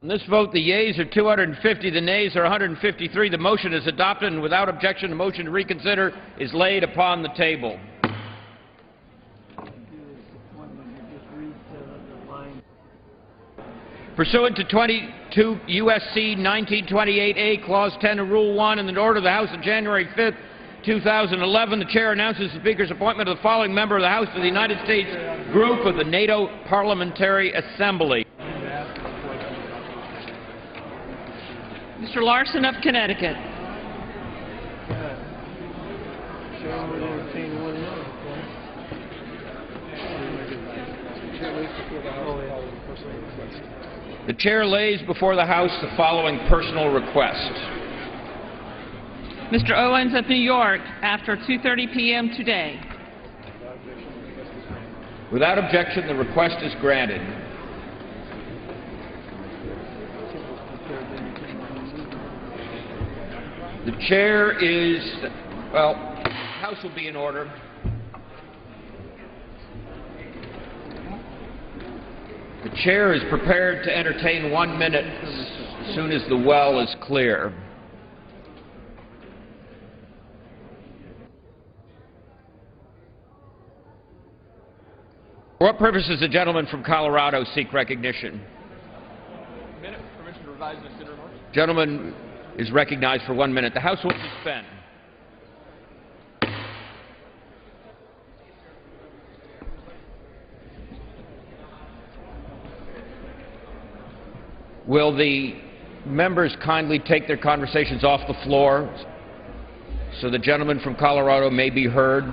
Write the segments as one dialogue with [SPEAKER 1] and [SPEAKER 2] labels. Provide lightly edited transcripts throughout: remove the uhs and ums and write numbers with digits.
[SPEAKER 1] On this vote, the yeas are 250, the nays are 153. The motion is adopted, and without objection, the motion to reconsider is laid upon the table. Pursuant to 22 U.S.C. 1928A, Clause 10 of Rule 1, in the order of the House of January 5th, 2011, the Chair announces the Speaker's appointment of the following member of the House of the United States Group of the NATO Parliamentary Assembly.
[SPEAKER 2] Mr. Larson of Connecticut.
[SPEAKER 1] The Chair lays before the House the following personal request.
[SPEAKER 2] Mr. Owens of New York, after 2:30 p.m. today.
[SPEAKER 1] Without objection, the request is granted. The Chair is, well, the House will be in order. The Chair is prepared to entertain 1 minute as soon as the well is clear. For what purpose does the gentleman from Colorado seek recognition?
[SPEAKER 3] Permission to revise and consider remarks.
[SPEAKER 1] Gentleman is recognized for 1 minute. The House will suspend. Will the members kindly take their conversations off the floor so the gentleman from Colorado may be heard?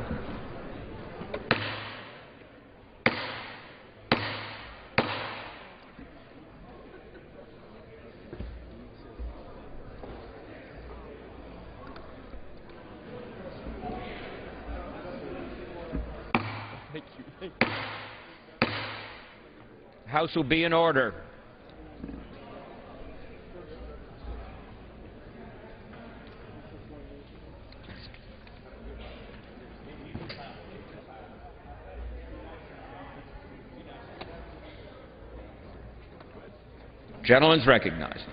[SPEAKER 3] Thank you.
[SPEAKER 1] House will be in order. Gentleman's recognized.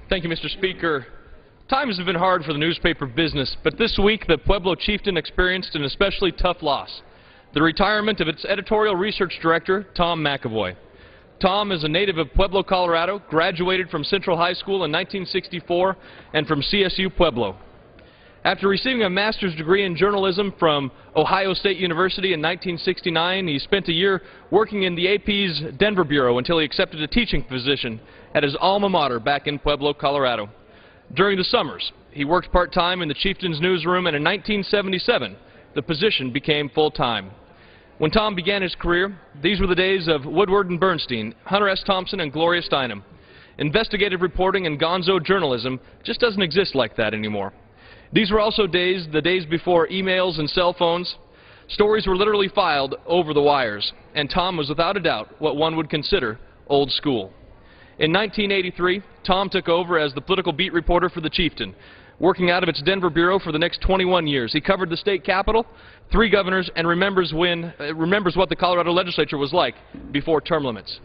[SPEAKER 3] Thank you, Mr. Speaker. Times have been hard for the newspaper business, but this week the Pueblo Chieftain experienced an especially tough loss: the retirement of its editorial research director, Tom McAvoy. Tom is a native of Pueblo, Colorado, graduated from Central High School in 1964 and from CSU Pueblo. After receiving a master's degree in journalism from Ohio State University in 1969, he spent a year working in the AP's Denver bureau until he accepted a teaching position at his alma mater back in Pueblo, Colorado. During the summers, he worked part-time in the Chieftain's newsroom, and in 1977, the position became full-time. When Tom began his career, these were the days of Woodward and Bernstein, Hunter S. Thompson, and Gloria Steinem. Investigative reporting and gonzo journalism just doesn't exist like that anymore. These were also the days before emails and cell phones. Stories were literally filed over the wires, and Tom was without a doubt what one would consider old school. In 1983, Tom took over as the political beat reporter for the Chieftain, working out of its Denver bureau for the next 21 years. He covered the state capitol, 3 governors, and remembers what the Colorado legislature was like before term limits.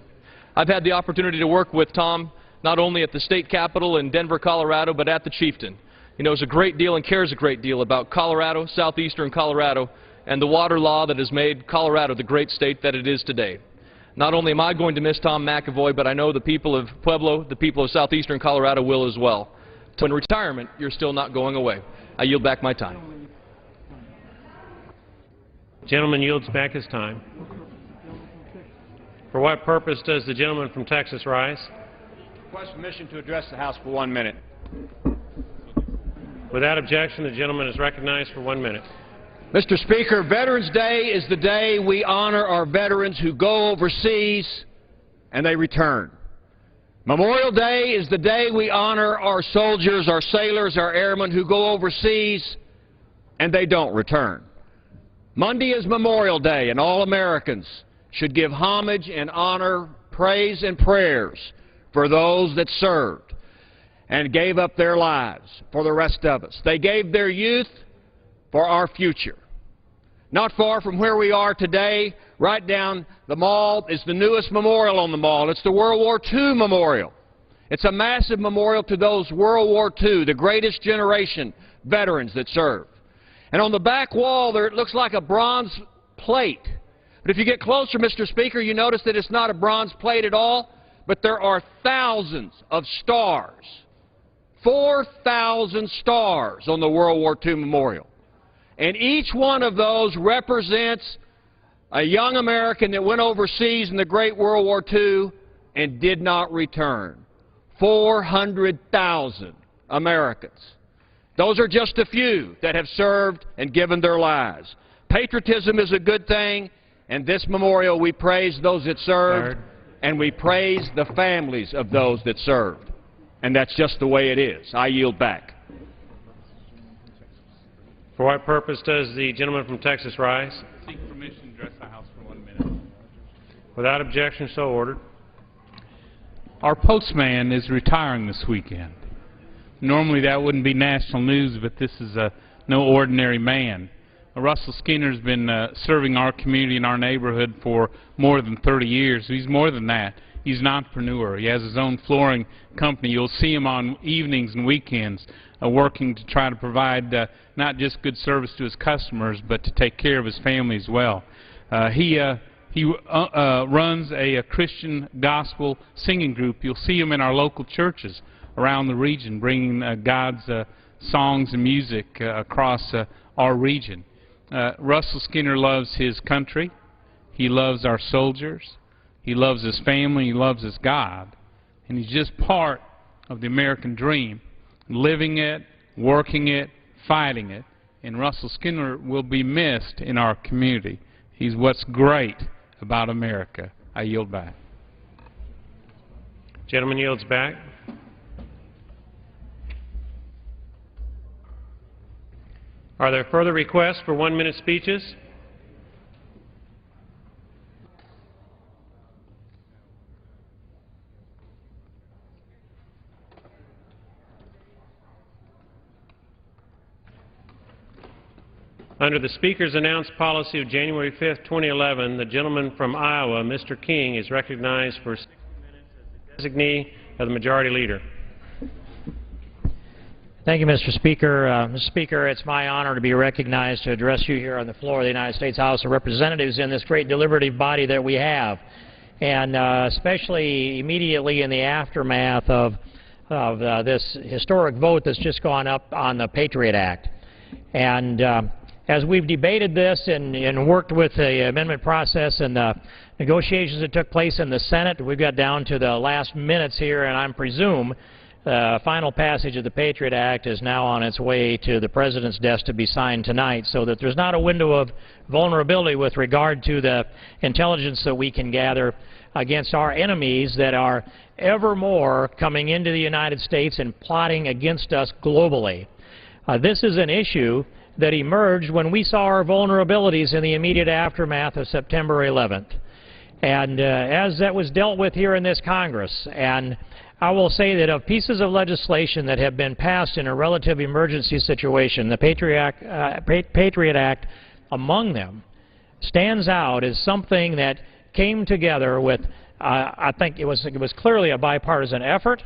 [SPEAKER 3] I've had the opportunity to work with Tom not only at the state capitol in Denver, Colorado, but at the Chieftain. He knows a great deal and cares a great deal about Colorado, southeastern Colorado, and the water law that has made Colorado the great state that it is today. Not only am I going to miss Tom McAvoy, but I know the people of Pueblo, the people of southeastern Colorado will as well. In retirement, you're still not going away. I yield back my time.
[SPEAKER 4] Gentleman yields back his time. For what purpose does the gentleman from Texas rise?
[SPEAKER 1] Request permission to address the House for 1 minute.
[SPEAKER 4] Without objection, the gentleman is recognized for 1 minute.
[SPEAKER 1] Mr. Speaker, Veterans Day is the day we honor our veterans who go overseas and they return. Memorial Day is the day we honor our soldiers, our sailors, our airmen who go overseas and they don't return. Monday is Memorial Day, and all Americans should give homage and honor, praise and prayers for those that served and gave up their lives for the rest of us. They gave their youth for our future. Not far from where we are today, right down the mall, is the newest memorial on the mall. It's the World War II Memorial. It's a massive memorial to those World War II, the greatest generation veterans that served. And on the back wall there, it looks like a bronze plate. But if you get closer, Mr. Speaker, you notice that it's not a bronze plate at all, but there are thousands of stars. 4,000 stars on the World War II memorial. And each one of those represents a young American that went overseas in the Great World War II and did not return. 400,000 Americans. Those are just a few that have served and given their lives. Patriotism is a good thing, and this memorial we praise those that served, and we praise the families of those that served. And that's just the way it is. I yield back.
[SPEAKER 4] For what purpose does the gentleman from Texas rise?
[SPEAKER 5] Seek permission to address the House for 1 minute.
[SPEAKER 4] Without objection, so ordered.
[SPEAKER 5] Our postman is retiring this weekend. Normally that wouldn't be national news, but this is no ordinary man. Russell Skinner's been serving our community and our neighborhood for more than 30 years. He's more than that. He's an entrepreneur. He has his own flooring company. You'll see him on evenings and weekends working to try to provide not just good service to his customers, but to take care of his family as well. He runs a Christian gospel singing group. You'll see him in our local churches around the region, bringing God's songs and music across our region. Russell Skinner loves his country. He loves our soldiers. He loves his family. He loves his God. And he's just part of the American dream, living it, working it, fighting it. And Russell Skinner will be missed in our community. He's what's great about America. I yield back.
[SPEAKER 4] Gentleman yields back. Are there further requests for 1-minute speeches? Under the Speaker's announced policy of January 5, 2011, the gentleman from Iowa, Mr. King, is recognized for 60 minutes as the designee of the Majority Leader.
[SPEAKER 6] Thank you, Mr. Speaker. Mr. Speaker, it's my honor to be recognized to address you here on the floor of the United States House of Representatives in this great deliberative body that we have, and especially immediately in the aftermath of this historic vote that's just gone up on the Patriot Act. And as we've debated this and worked with the amendment process and the negotiations that took place in the Senate, we've got down to the last minutes here, and I presume final passage of the Patriot Act is now on its way to the President's desk to be signed tonight, so that there's not a window of vulnerability with regard to the intelligence that we can gather against our enemies that are ever more coming into the United States and plotting against us globally. This is an issue that emerged when we saw our vulnerabilities in the immediate aftermath of September 11th. And as that was dealt with here in this Congress, and I will say that of pieces of legislation that have been passed in a relative emergency situation, the Patriot Act among them stands out as something that came together with, I think it was clearly a bipartisan effort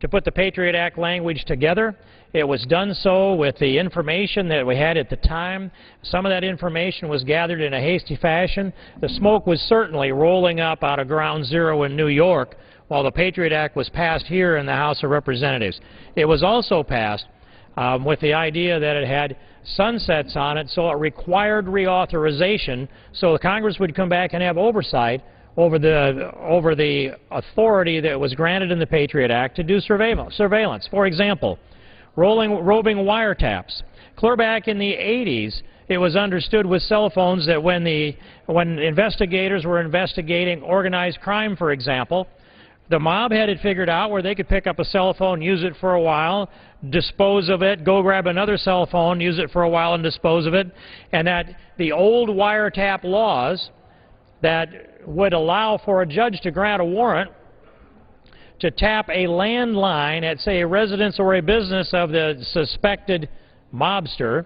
[SPEAKER 6] to put the Patriot Act language together. It was done so with the information that we had at the time. Some of that information was gathered in a hasty fashion. The smoke was certainly rolling up out of Ground Zero in New York while the Patriot Act was passed here in the House of Representatives. It was also passed with the idea that it had sunsets on it, so it required reauthorization, so the Congress would come back and have oversight over the authority that was granted in the Patriot Act to do surveillance. For example, roving wiretaps. Clear back in the 80s, it was understood with cell phones that when investigators were investigating organized crime, for example, the mob had it figured out where they could pick up a cell phone, use it for a while, dispose of it, go grab another cell phone, use it for a while and dispose of it, and that the old wiretap laws that would allow for a judge to grant a warrant to tap a landline at, say, a residence or a business of the suspected mobster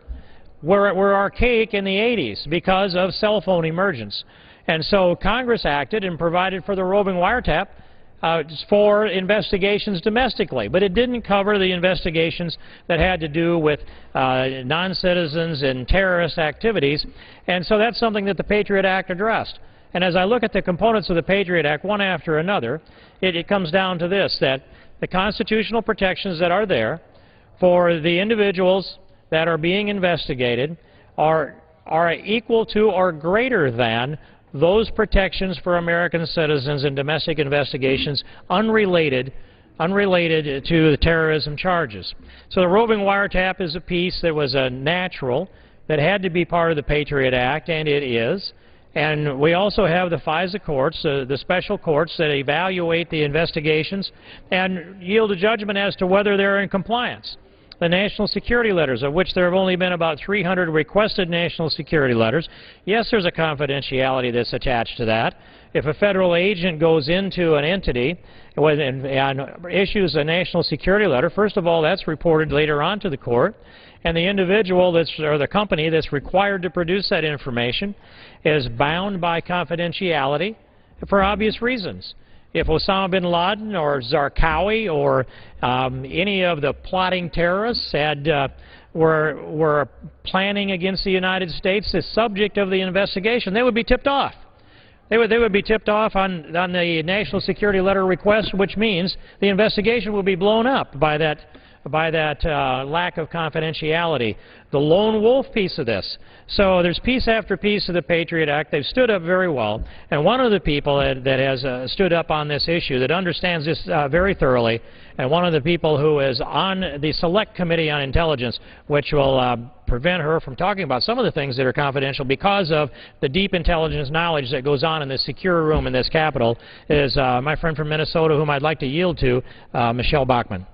[SPEAKER 6] were archaic in the 80s because of cell phone emergence. And so Congress acted and provided for the roving wiretap for investigations domestically, but it didn't cover the investigations that had to do with non-citizens and terrorist activities, and so that's something that the Patriot Act addressed. And as I look at the components of the Patriot Act, one after another, it comes down to this, that the constitutional protections that are there for the individuals that are being investigated are equal to or greater than those protections for American citizens in domestic investigations unrelated to the terrorism charges. So the roving wiretap is a piece that was a natural, that had to be part of the Patriot Act, and it is. And we also have the FISA courts, the special courts that evaluate the investigations and yield a judgment as to whether they're in compliance. The national security letters, of which there have only been about 300 requested national security letters. Yes, there's a confidentiality that's attached to that. If a federal agent goes into an entity and issues a national security letter, first of all, that's reported later on to the court, and the individual or the company that's required to produce that information is bound by confidentiality for obvious reasons. If Osama bin Laden or Zarqawi or any of the plotting terrorists were planning against the United States, the subject of the investigation, they would be tipped off. They would be tipped off on the national security letter request, which means the investigation will be blown up by that lack of confidentiality. The lone wolf piece of this. So there's piece after piece of the Patriot Act. They've stood up very well. And one of the people that has stood up on this issue, that understands this very thoroughly, and one of the people who is on the Select Committee on Intelligence, which will prevent her from talking about some of the things that are confidential because of the deep intelligence knowledge that goes on in this secure room in this Capitol, is my friend from Minnesota, whom I'd like to yield to, Michelle Bachmann.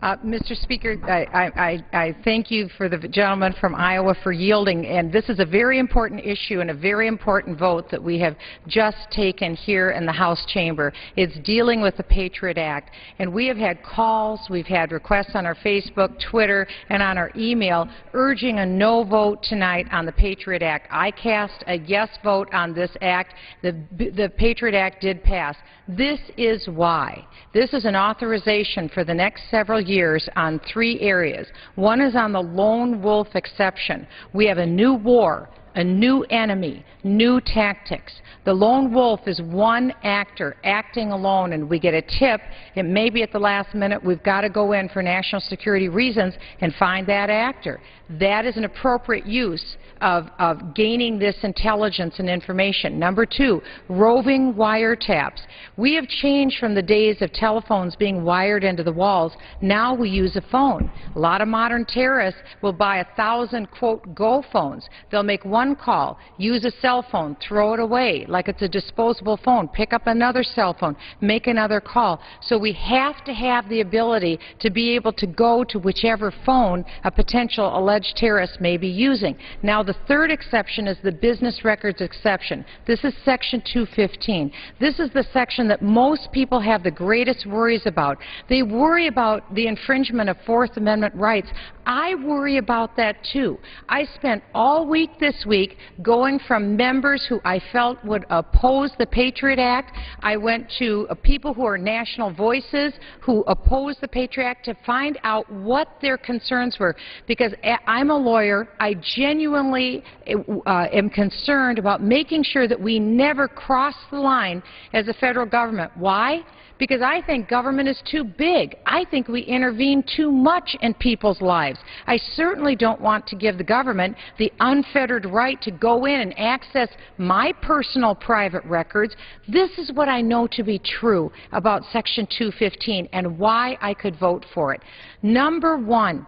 [SPEAKER 7] Mr. Speaker, I thank you for the gentleman from Iowa for yielding, and this is a very important issue and a very important vote that we have just taken here in the House chamber. It's dealing with the Patriot Act, and we have had calls, we've had requests on our Facebook, Twitter, and on our email urging a no vote tonight on the Patriot Act. I cast a yes vote on this act. The Patriot Act did pass. This is why. This is an authorization for the next several years on 3 areas. One is on the lone wolf exception. We have a new war, a new enemy, new tactics. The lone wolf is one actor acting alone, and we get a tip. It may be at the last minute. We've got to go in for national security reasons and find that actor. That is an appropriate use of gaining this intelligence and information. Number 2, roving wiretaps. We have changed from the days of telephones being wired into the walls. Now we use a phone. A lot of modern terrorists will buy 1,000, quote, Go phones. They'll make one call, use a cell phone, throw it away like it's a disposable phone, pick up another cell phone, make another call. So we have to have the ability to be able to go to whichever phone a potential alleged terrorist may be using. Now, the third exception is the business records exception. This is Section 215. This is the section that most people have the greatest worries about. They worry about the infringement of Fourth Amendment rights. I worry about that too. I spent all week this week going from members who I felt would oppose the Patriot Act. I went to people who are national voices who oppose the Patriot Act to find out what their concerns were, because I'm a lawyer. I genuinely am concerned about making sure that we never cross the line as a federal government. Why? Because I think government is too big. I think we intervene too much in people's lives. I certainly don't want to give the government the unfettered right to go in and access my personal private records. This is what I know to be true about Section 215 and why I could vote for it. Number 1,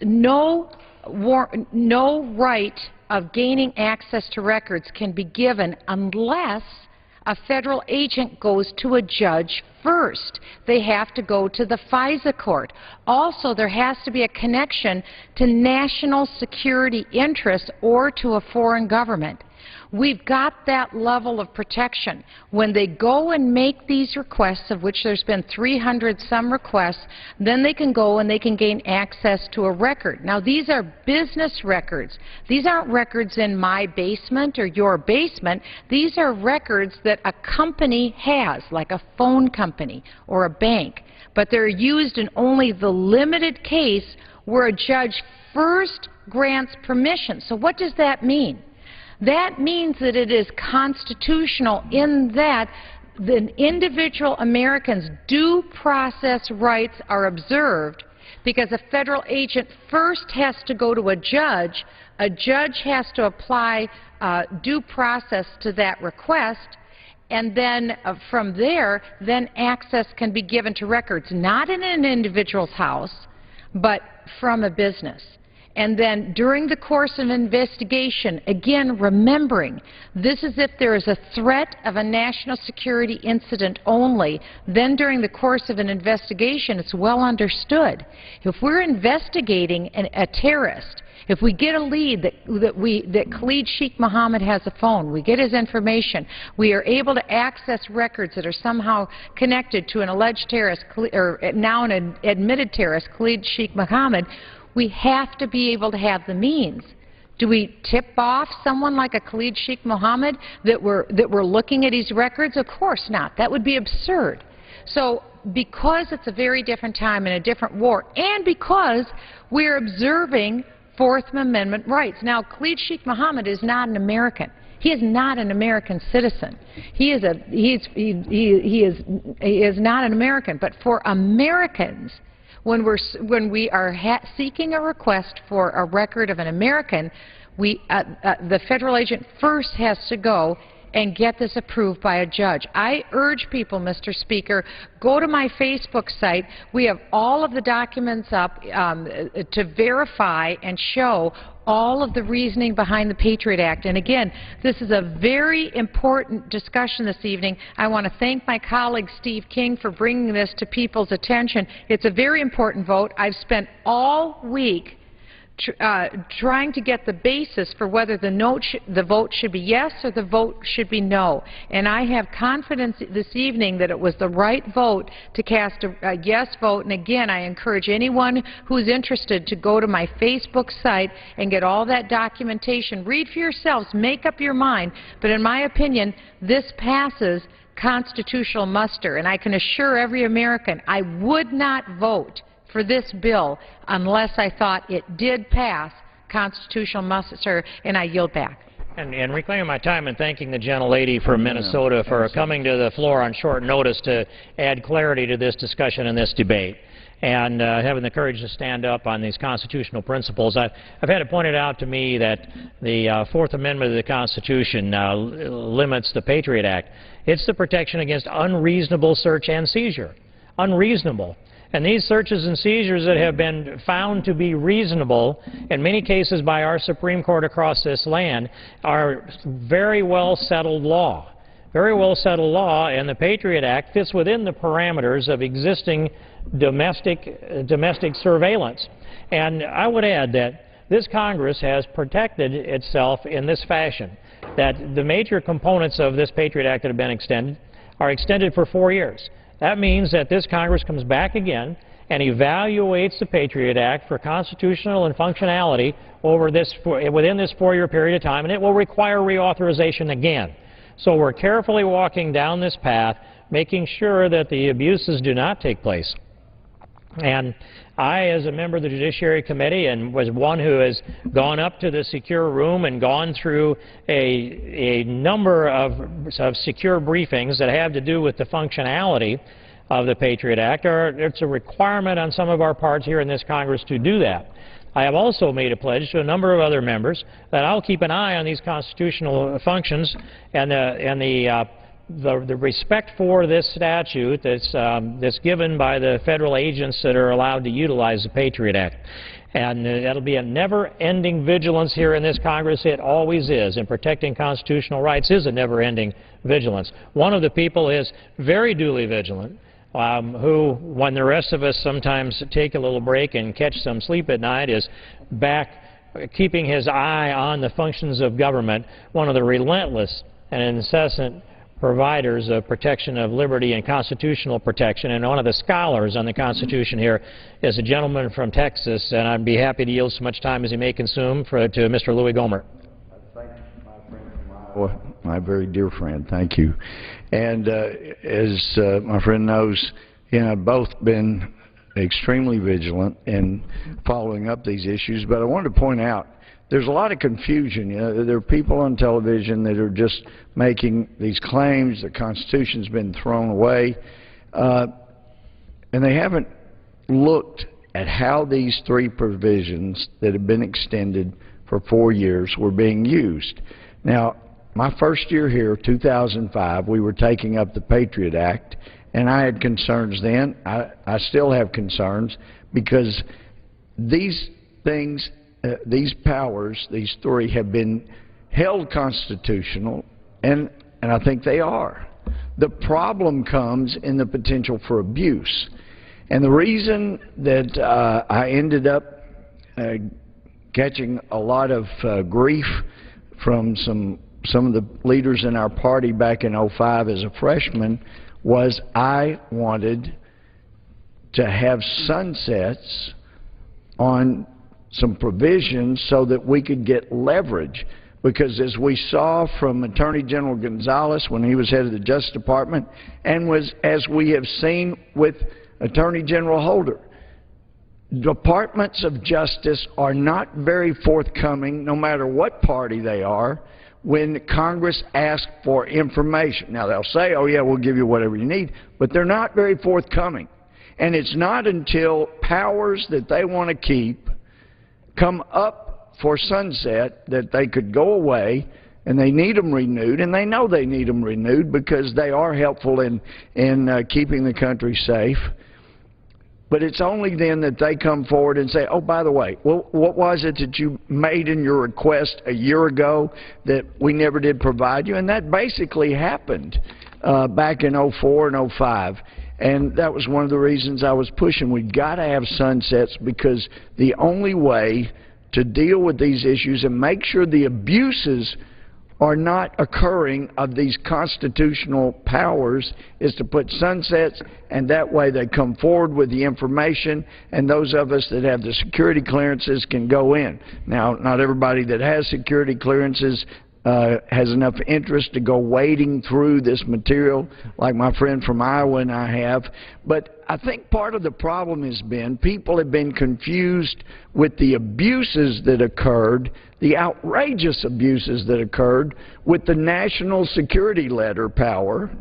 [SPEAKER 7] no right of gaining access to records can be given unless a federal agent goes to a judge first. They have to go to the FISA court. Also, there has to be a connection to national security interests or to a foreign government. We've got that level of protection. When they go and make these requests, of which there's been 300 some requests, then they can go and they can gain access to a record. Now, these are business records. These aren't records in my basement or your basement. These are records that a company has, like a phone company or a bank. But they're used in only the limited case where a judge first grants permission. So what does that mean? That means that it is constitutional in that the individual Americans' due process rights are observed because a federal agent first has to go to a judge has to apply due process to that request, and then from there, then access can be given to records, not in an individual's house, but from a business. And then during the course of investigation, again, remembering this is if there is a threat of a national security incident only, then during the course of an investigation, it's well understood. If we're investigating a terrorist, if we get a lead that Khalid Sheikh Mohammed has a phone, we get his information, we are able to access records that are somehow connected to an alleged terrorist, or now an admitted terrorist, Khalid Sheikh Mohammed, we have to be able to have the means. Do we tip off someone like a Khalid Sheikh Mohammed that we're looking at his records? Of course not. That would be absurd. So because it's a very different time and a different war, and because we're observing Fourth Amendment rights. Now, Khalid Sheikh Mohammed is not an American. He is not an American citizen. He is not an American. But for Americans, when we are seeking a request for a record of an American, the federal agent first has to go and get this approved by a judge. I urge people, Mr. Speaker, go to my Facebook site. We have all of the documents up to verify and show all of the reasoning behind the Patriot Act. And again, this is a very important discussion this evening. I want to thank my colleague Steve King for bringing this to people's attention. It's a very important vote. I've spent all week trying to get the basis for whether the vote should be yes or the vote should be no. And I have confidence this evening that it was the right vote to cast a yes vote. And again, I encourage anyone who's interested to go to my Facebook site and get all that documentation. Read for yourselves. Make up your mind. But in my opinion, this passes constitutional muster. And I can assure every American I would not vote for this bill unless I thought it did pass constitutional muster, and I yield back.
[SPEAKER 6] And reclaiming my time and thanking the gentlelady from Minnesota for coming to the floor on short notice to add clarity to this discussion and this debate, and having the courage to stand up on these constitutional principles. I've had it pointed out to me that the Fourth Amendment of the Constitution limits the Patriot Act. It's the protection against unreasonable search and seizure. Unreasonable. And these searches and seizures that have been found to be reasonable, in many cases by our Supreme Court across this land, are very well settled law. Very well settled law, and the Patriot Act fits within the parameters of existing domestic surveillance. And I would add that this Congress has protected itself in this fashion, that the major components of this Patriot Act that have been extended are extended for 4 years. That means that this Congress comes back again and evaluates the Patriot Act for constitutional and functionality within this 4-year period of time, and it will require reauthorization again. So we're carefully walking down this path, making sure that the abuses do not take place. And I, as a member of the Judiciary Committee, and was one who has gone up to the secure room and gone through a number of secure briefings that have to do with the functionality of the Patriot Act, it's a requirement on some of our parts here in this Congress to do that. I have also made a pledge to a number of other members that I'll keep an eye on these constitutional functions and the respect for this statute that's given by the federal agents that are allowed to utilize the Patriot Act. And that'll be a never-ending vigilance here in this Congress. It always is. And protecting constitutional rights is a never-ending vigilance. One of the people is very duly vigilant, who, when the rest of us sometimes take a little break and catch some sleep at night, is back keeping his eye on the functions of government, one of the relentless and incessant providers of protection of liberty and constitutional protection, and one of the scholars on the Constitution here is a gentleman from Texas, and I'd be happy to yield so much time as he may consume to Mr. Louis Gohmert.
[SPEAKER 8] Thank you, my friend from Iowa, my very dear friend. Thank you. And as my friend knows, he and I have both been extremely vigilant in following up these issues, but I wanted to point out there's a lot of confusion. You know, there are people on television that are just making these claims the Constitution's been thrown away, and they haven't looked at how these three provisions that have been extended for 4 years were being used. Now, my first year here, 2005, we were taking up the Patriot Act, and I had concerns then. I still have concerns because these things, these powers, these three, have been held constitutional, and I think they are. The problem comes in the potential for abuse. And the reason that I ended up catching a lot of grief from some of the leaders in our party back in '05 as a freshman was I wanted to have sunsets on some provisions so that we could get leverage. Because as we saw from Attorney General Gonzalez when he was head of the Justice Department, and as we have seen with Attorney General Holder, departments of justice are not very forthcoming, no matter what party they are, when Congress asks for information. Now, they'll say, oh, yeah, we'll give you whatever you need, but they're not very forthcoming. And it's not until powers that they want to keep come up for sunset that they could go away, and they need them renewed, and they know they need them renewed because they are helpful in keeping the country safe. But it's only then that they come forward and say, oh, by the way, well, what was it that you made in your request a year ago that we never did provide you? And that basically happened back in '04 and '05. And that was one of the reasons I was pushing. We've got to have sunsets because the only way to deal with these issues and make sure the abuses are not occurring of these constitutional powers is to put sunsets, and that way they come forward with the information, and those of us that have the security clearances can go in. Now, not everybody that has security clearances has enough interest to go wading through this material like my friend from Iowa and I have. But I think part of the problem has been people have been confused with the abuses that occurred, the outrageous abuses that occurred with the national security letter power,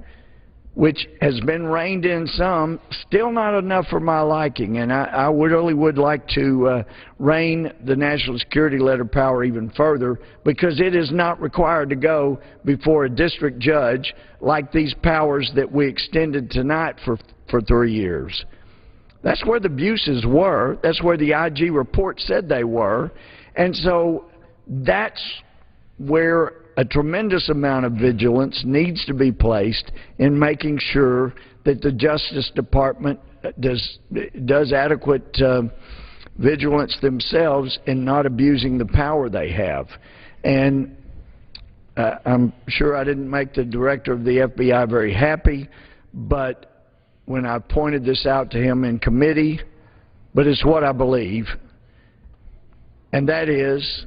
[SPEAKER 8] which has been reined in some, still not enough for my liking. And I really would like to rein the national security letter power even further, because it is not required to go before a district judge like these powers that we extended tonight for 3 years. That's where the abuses were. That's where the IG report said they were. And so that's where a tremendous amount of vigilance needs to be placed in making sure that the Justice Department does adequate vigilance themselves in not abusing the power they have. And I'm sure I didn't make the director of the FBI very happy, but when I pointed this out to him in committee, but it's what I believe, and that is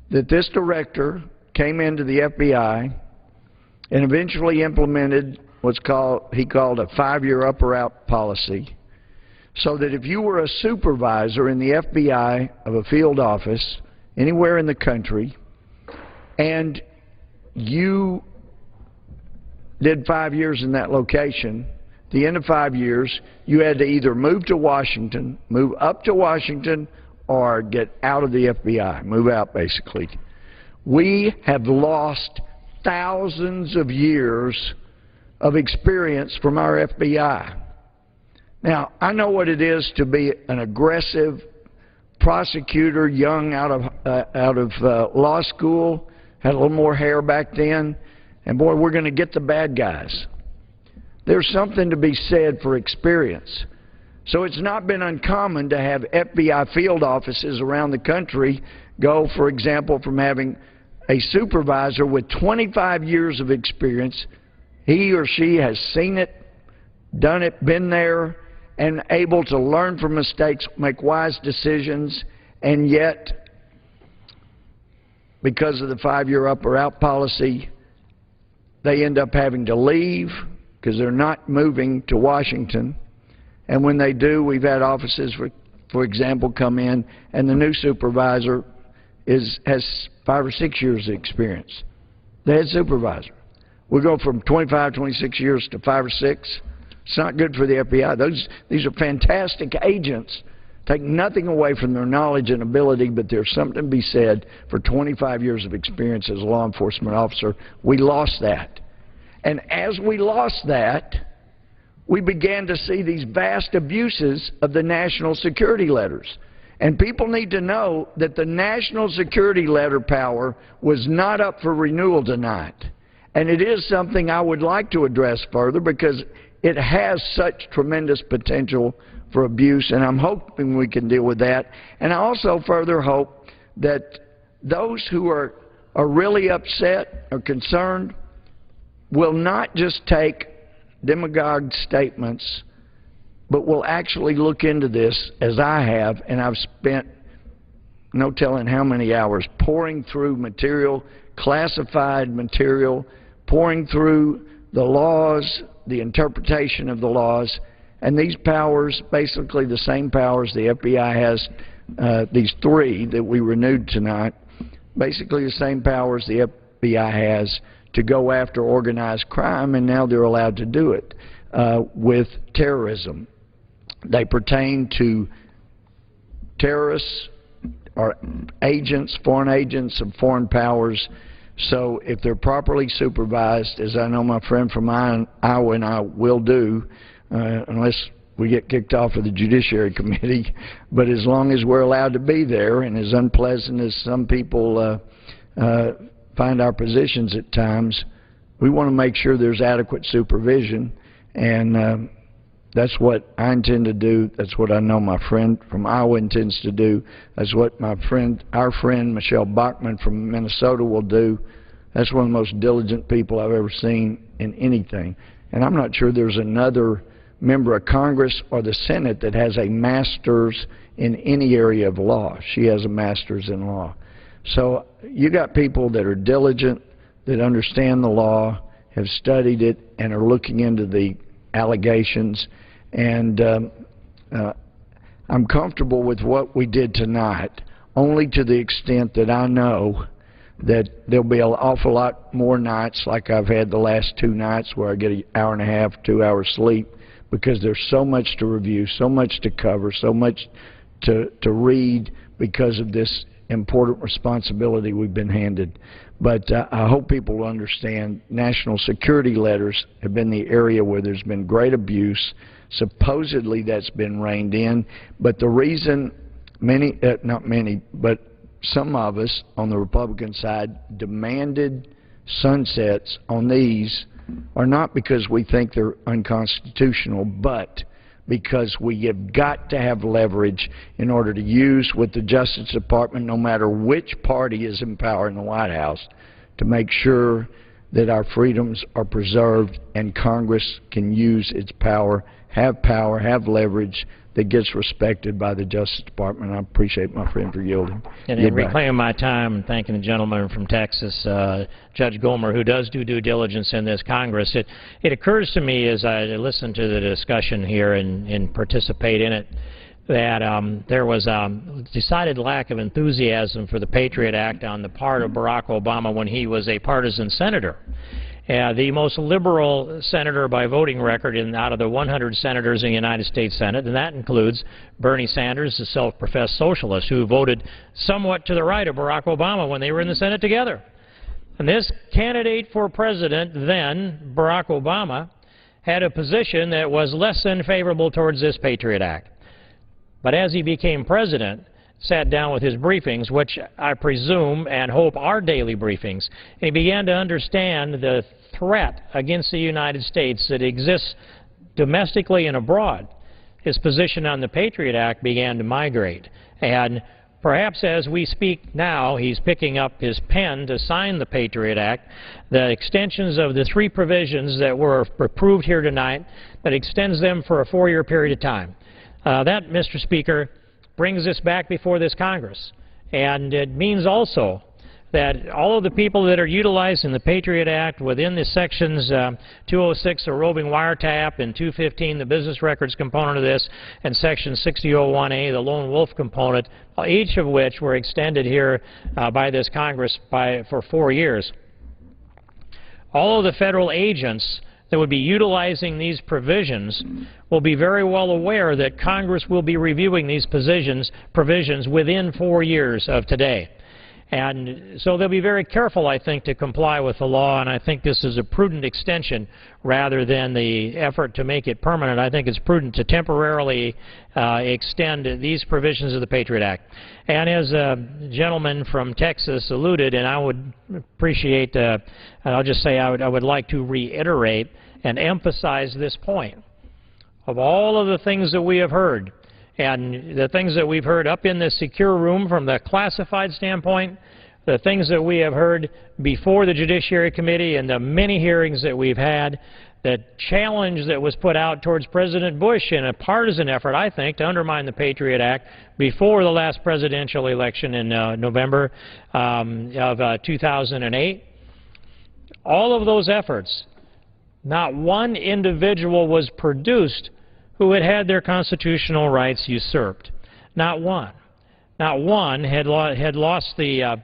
[SPEAKER 8] that this director came into the FBI and eventually implemented what's he called a 5-year up or out policy, so that if you were a supervisor in the FBI of a field office anywhere in the country and you did 5 years in that location, at the end of 5 years you had to either move to Washington, move up to Washington, or get out of the FBI, move out basically. We have lost thousands of years of experience from our FBI. Now, I know what it is to be an aggressive prosecutor, young out of law school, had a little more hair back then, and boy, we're going to get the bad guys. There's something to be said for experience. So it's not been uncommon to have FBI field offices around the country go, for example, from having a supervisor with 25 years of experience. He or she has seen it, done it, been there, and able to learn from mistakes, make wise decisions, and yet, because of the 5-year up or out policy, they end up having to leave because they're not moving to Washington. And when they do, we've had offices, for example, come in, and the new supervisor has 5 or 6 years of experience. The head supervisor. We go from 25, 26 years to 5 or 6. It's not good for the FBI. These are fantastic agents. Take nothing away from their knowledge and ability, but there's something to be said for 25 years of experience as a law enforcement officer. We lost that. And as we lost that, we began to see these vast abuses of the national security letters. And people need to know that the national security letter power was not up for renewal tonight. And it is something I would like to address further because it has such tremendous potential for abuse, and I'm hoping we can deal with that. And I also further hope that those who are really upset or concerned will not just take demagogue statements, but will actually look into this, as I have, and I've spent no telling how many hours pouring through material, classified material, pouring through the laws, the interpretation of the laws, and these powers, basically the same powers the FBI has, these 3 that we renewed tonight, basically the same powers the FBI has to go after organized crime, and now they're allowed to do it with terrorism. They pertain to terrorists or agents, foreign agents of foreign powers. So if they're properly supervised, as I know my friend from Iowa and I will do, unless we get kicked off of the Judiciary Committee, but as long as we're allowed to be there, and as unpleasant as some people find our positions at times, we want to make sure there's adequate supervision, and that's what I intend to do. That's what I know my friend from Iowa intends to do. That's what our friend Michelle Bachmann from Minnesota will do. That's one of the most diligent people I've ever seen in anything. And I'm not sure there's another member of Congress or the Senate that has a master's in any area of law. She has a master's in law. So you got people that are diligent, that understand the law, have studied it, and are looking into the allegations. And I'm comfortable with what we did tonight, only to the extent that I know that there'll be an awful lot more nights like I've had the last 2 nights where I get an hour and a half, 2 hours sleep, because there's so much to review, so much to cover, so much to read because of this important responsibility we've been handed. But I hope people will understand national security letters have been the area where there's been great abuse. Supposedly that's been reined in, but the reason not many, but some of us on the Republican side demanded sunsets on these are not because we think they're unconstitutional, but because we have got to have leverage in order to use with the Justice Department, no matter which party is in power in the White House, to make sure that our freedoms are preserved and Congress can use its power, have leverage that gets respected by the Justice Department. I appreciate my friend for yielding.
[SPEAKER 6] And in reclaiming my time and thanking the gentleman from Texas, Judge Gomer, who does do due diligence in this Congress, it occurs to me as I listen to the discussion here and participate in it that there was a decided lack of enthusiasm for the Patriot Act on the part of Barack Obama when he was a partisan senator. The most liberal senator by voting record out of the 100 senators in the United States Senate, and that includes Bernie Sanders, the self-professed socialist, who voted somewhat to the right of Barack Obama when they were in the Senate together. And this candidate for president then, Barack Obama, had a position that was less than favorable towards this Patriot Act. But as he became president, sat down with his briefings, which I presume and hope are daily briefings, and he began to understand the threat against the United States that exists domestically and abroad. his position on the Patriot Act began to migrate. And perhaps as we speak now, he's picking up his pen to sign the Patriot Act, the extensions of the 3 provisions that were approved here tonight that extends them for a 4-year period of time. That, Mr. Speaker, brings us back before this Congress. And it means also that all of the people that are utilizing the Patriot Act within the sections 206, the roving wiretap, and 215, the business records component of this, and section 6001A, the lone wolf component, each of which were extended here by this Congress for 4 years. All of the federal agents that would be utilizing these provisions will be very well aware that Congress will be reviewing these provisions within 4 years of today. And so they'll be very careful, I think, to comply with the law, and I think this is a prudent extension rather than the effort to make it permanent. I think it's prudent to temporarily extend these provisions of the Patriot Act. And as a gentleman from Texas alluded, and I would appreciate, I'll just say I would like to reiterate and emphasize this point. Of all of the things that we have heard, and the things that we've heard up in the secure room from the classified standpoint, the things that we have heard before the Judiciary Committee and the many hearings that we've had, the challenge that was put out towards President Bush in a partisan effort, I think, to undermine the Patriot Act before the last presidential election in November of 2008. All of those efforts, not one individual was produced who had had their constitutional rights usurped. Not one. Not one had lost their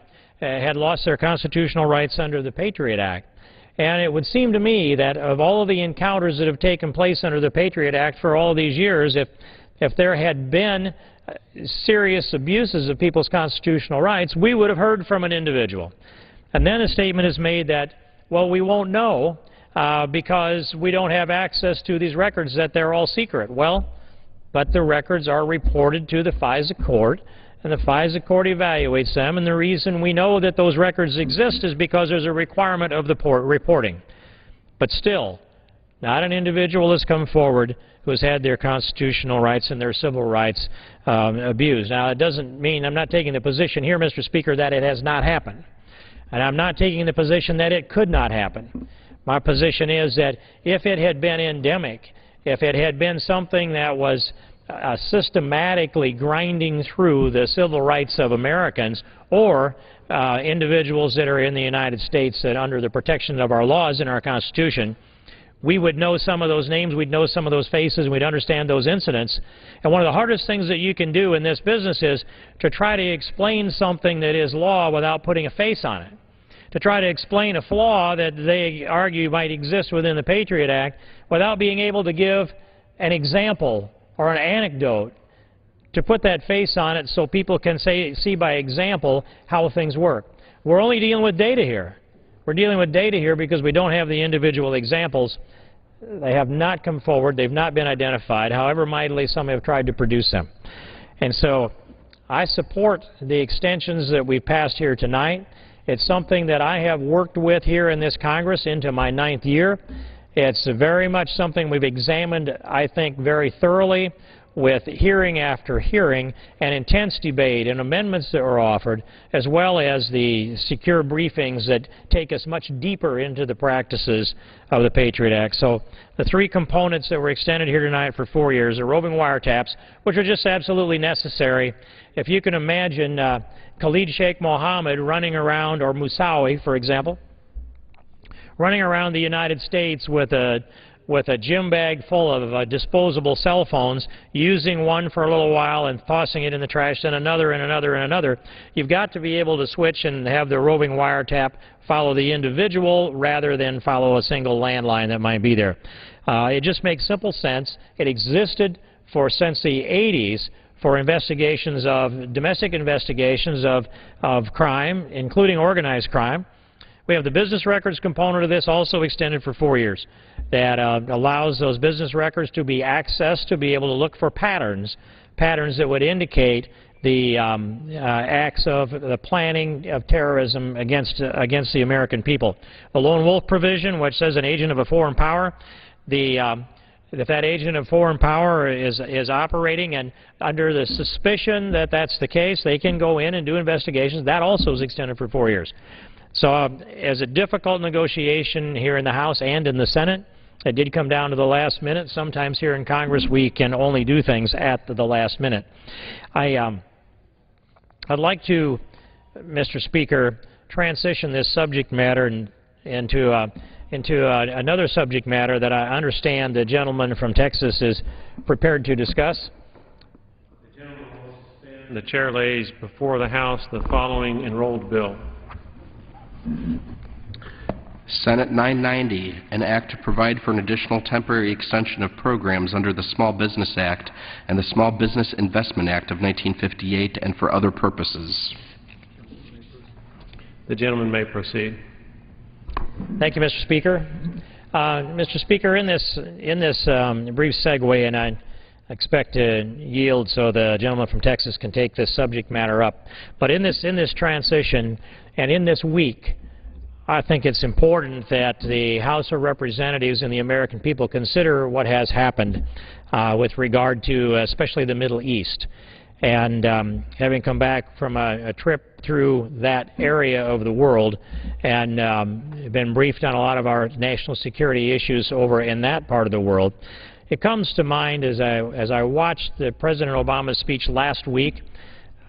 [SPEAKER 6] constitutional rights under the Patriot Act. And it would seem to me that of all of the encounters that have taken place under the Patriot Act for all these years, if there had been serious abuses of people's constitutional rights, we would have heard from an individual. And then a statement is made that, well, we won't know because we don't have access to these records, that they're all secret. Well, but the records are reported to the FISA court, and the FISA court evaluates them, and the reason we know that those records exist is because there's a requirement of the reporting. But still, not an individual has come forward who has had their constitutional rights and their civil rights abused. Now, it doesn't mean, I'm not taking the position here, Mr. Speaker, that it has not happened. And I'm not taking the position that it could not happen. My position is that if it had been endemic, if it had been something that was systematically grinding through the civil rights of Americans or individuals that are in the United States that under the protection of our laws and our Constitution, we would know some of those names, we'd know some of those faces, and we'd understand those incidents. And one of the hardest things that you can do in this business is to try to explain something that is law without putting a face on it. To try to explain a flaw that they argue might exist within the Patriot Act without being able to give an example or an anecdote to put that face on it so people can see by example how things work. We're only dealing with data here. We're dealing with data here because we don't have the individual examples. They have not come forward. They've not been identified, however mightily some have tried to produce them. And so I support the extensions that we've passed here tonight. It's something that I have worked with here in this Congress into my 9th year. It's very much something we've examined, I think, very thoroughly with hearing after hearing and intense debate and amendments that were offered, as well as the secure briefings that take us much deeper into the practices of the Patriot Act. So the 3 components that were extended here tonight for 4 years are roving wiretaps, which are just absolutely necessary. If you can imagine Khalid Sheikh Mohammed running around, or Musawi, for example, running around the United States with a gym bag full of disposable cell phones, using one for a little while and tossing it in the trash, then another and another and another. You've got to be able to switch and have the roving wiretap follow the individual rather than follow a single landline that might be there. It just makes simple sense. It existed since the 80s for investigations of, domestic investigations of crime, including organized crime. We have the business records component of this also extended for 4 years that allows those business records to be accessed to be able to look for patterns that would indicate the acts of the planning of terrorism against the American people. The lone wolf provision, which says an agent of a foreign power, the if that agent of foreign power is operating, and under the suspicion that that's the case, they can go in and do investigations. That also is extended for 4 years. So as a difficult negotiation here in the House and in the Senate, it did come down to the last minute. Sometimes here in Congress we can only do things at the last minute. I'd like to, Mr. Speaker, transition this subject matter into another subject matter that I understand the gentleman from Texas is prepared to discuss.
[SPEAKER 4] The gentleman will suspend. The chair lays before the House the following enrolled bill.
[SPEAKER 9] Senate 990, an act to provide for an additional temporary extension of programs under the Small Business Act and the Small Business Investment Act of 1958 and for other purposes.
[SPEAKER 4] The gentleman may proceed.
[SPEAKER 6] Thank you, Mr. Speaker. Mr. Speaker, in this brief segue, and I expect to yield so the gentleman from Texas can take this subject matter up, but in this transition and in this week, I think it's important that the House of Representatives and the American people consider what has happened with regard to especially the Middle East. And having come back from a trip through that area of the world and been briefed on a lot of our national security issues over in that part of the world, it comes to mind as I watched President Obama's speech last week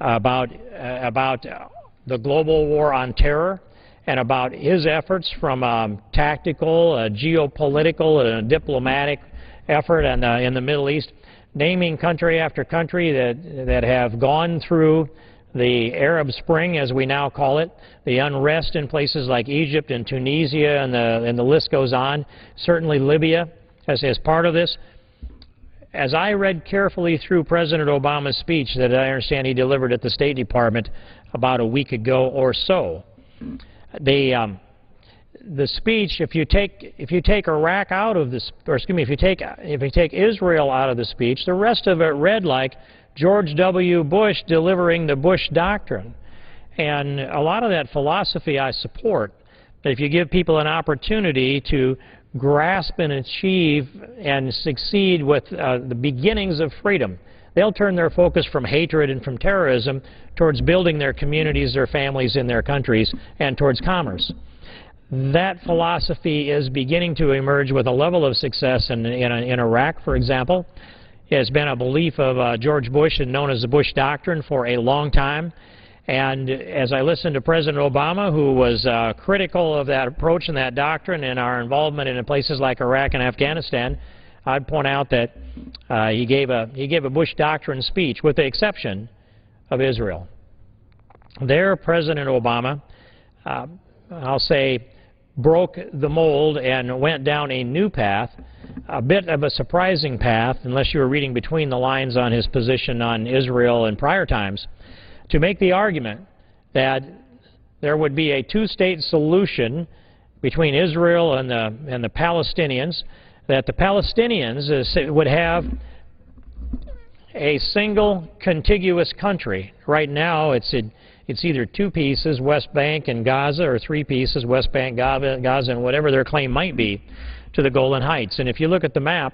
[SPEAKER 6] about the global war on terror and about his efforts from a tactical, geopolitical, and diplomatic effort in the Middle East, naming country after country that have gone through the Arab Spring, as we now call it, the unrest in places like Egypt and Tunisia, and the list goes on, certainly Libya as part of this. As I read carefully through President Obama's speech that I understand he delivered at the State Department about a week ago or so, the speech, if you take Iraq out of this, or excuse me, if you take Israel out of the speech, the rest of it read like George W. Bush delivering the Bush Doctrine. And a lot of that philosophy I support. That if you give people an opportunity to grasp and achieve and succeed with the beginnings of freedom, they'll turn their focus from hatred and from terrorism towards building their communities, their families, in their countries, and towards commerce. That philosophy is beginning to emerge with a level of success in Iraq, for example. It has been a belief of George Bush and known as the Bush Doctrine for a long time. And as I listened to President Obama, who was critical of that approach and that doctrine and our involvement in places like Iraq and Afghanistan, I'd point out that he gave a Bush Doctrine speech, with the exception of Israel. There, President Obama, I'll say, broke the mold and went down a new path, a bit of a surprising path, unless you were reading between the lines on his position on Israel in prior times, to make the argument that there would be a two-state solution between Israel and the Palestinians, that the Palestinians would have a single contiguous country. Right now, it's either two pieces, West Bank and Gaza, or three pieces, West Bank, Gaza, and whatever their claim might be to the Golan Heights. And if you look at the map,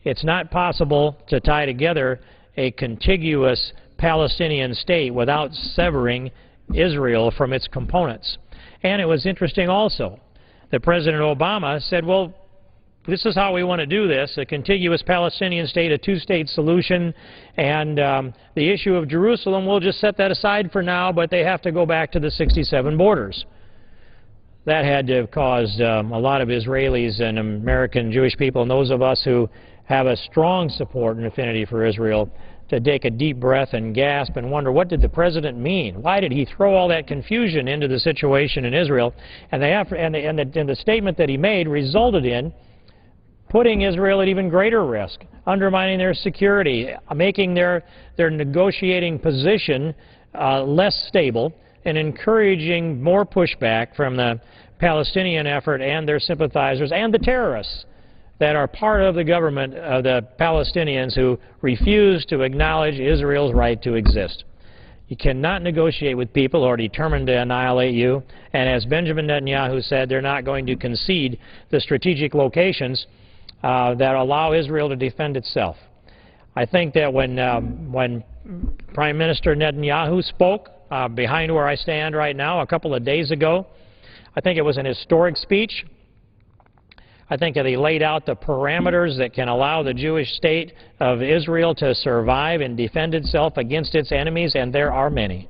[SPEAKER 6] it's not possible to tie together a contiguous Palestinian state without severing Israel from its components. And it was interesting also that President Obama said, well, this is how we want to do this, a contiguous Palestinian state, a two-state solution, and the issue of Jerusalem, we'll just set that aside for now, but they have to go back to the 67 borders. That had to have caused a lot of Israelis and American Jewish people, and those of us who have a strong support and affinity for Israel, to take a deep breath and gasp and wonder, what did the president mean? Why did he throw all that confusion into the situation in Israel? And the statement that he made resulted in putting Israel at even greater risk, undermining their security, making their negotiating position less stable, and encouraging more pushback from the Palestinian effort and their sympathizers and the terrorists that are part of the government of the Palestinians who refuse to acknowledge Israel's right to exist. You cannot negotiate with people who are determined to annihilate you, and as Benjamin Netanyahu said, they're not going to concede the strategic locations that allow Israel to defend itself. I think that when Prime Minister Netanyahu spoke behind where I stand right now a couple of days ago, I think it was an historic speech. I think that he laid out the parameters that can allow the Jewish state of Israel to survive and defend itself against its enemies, and there are many.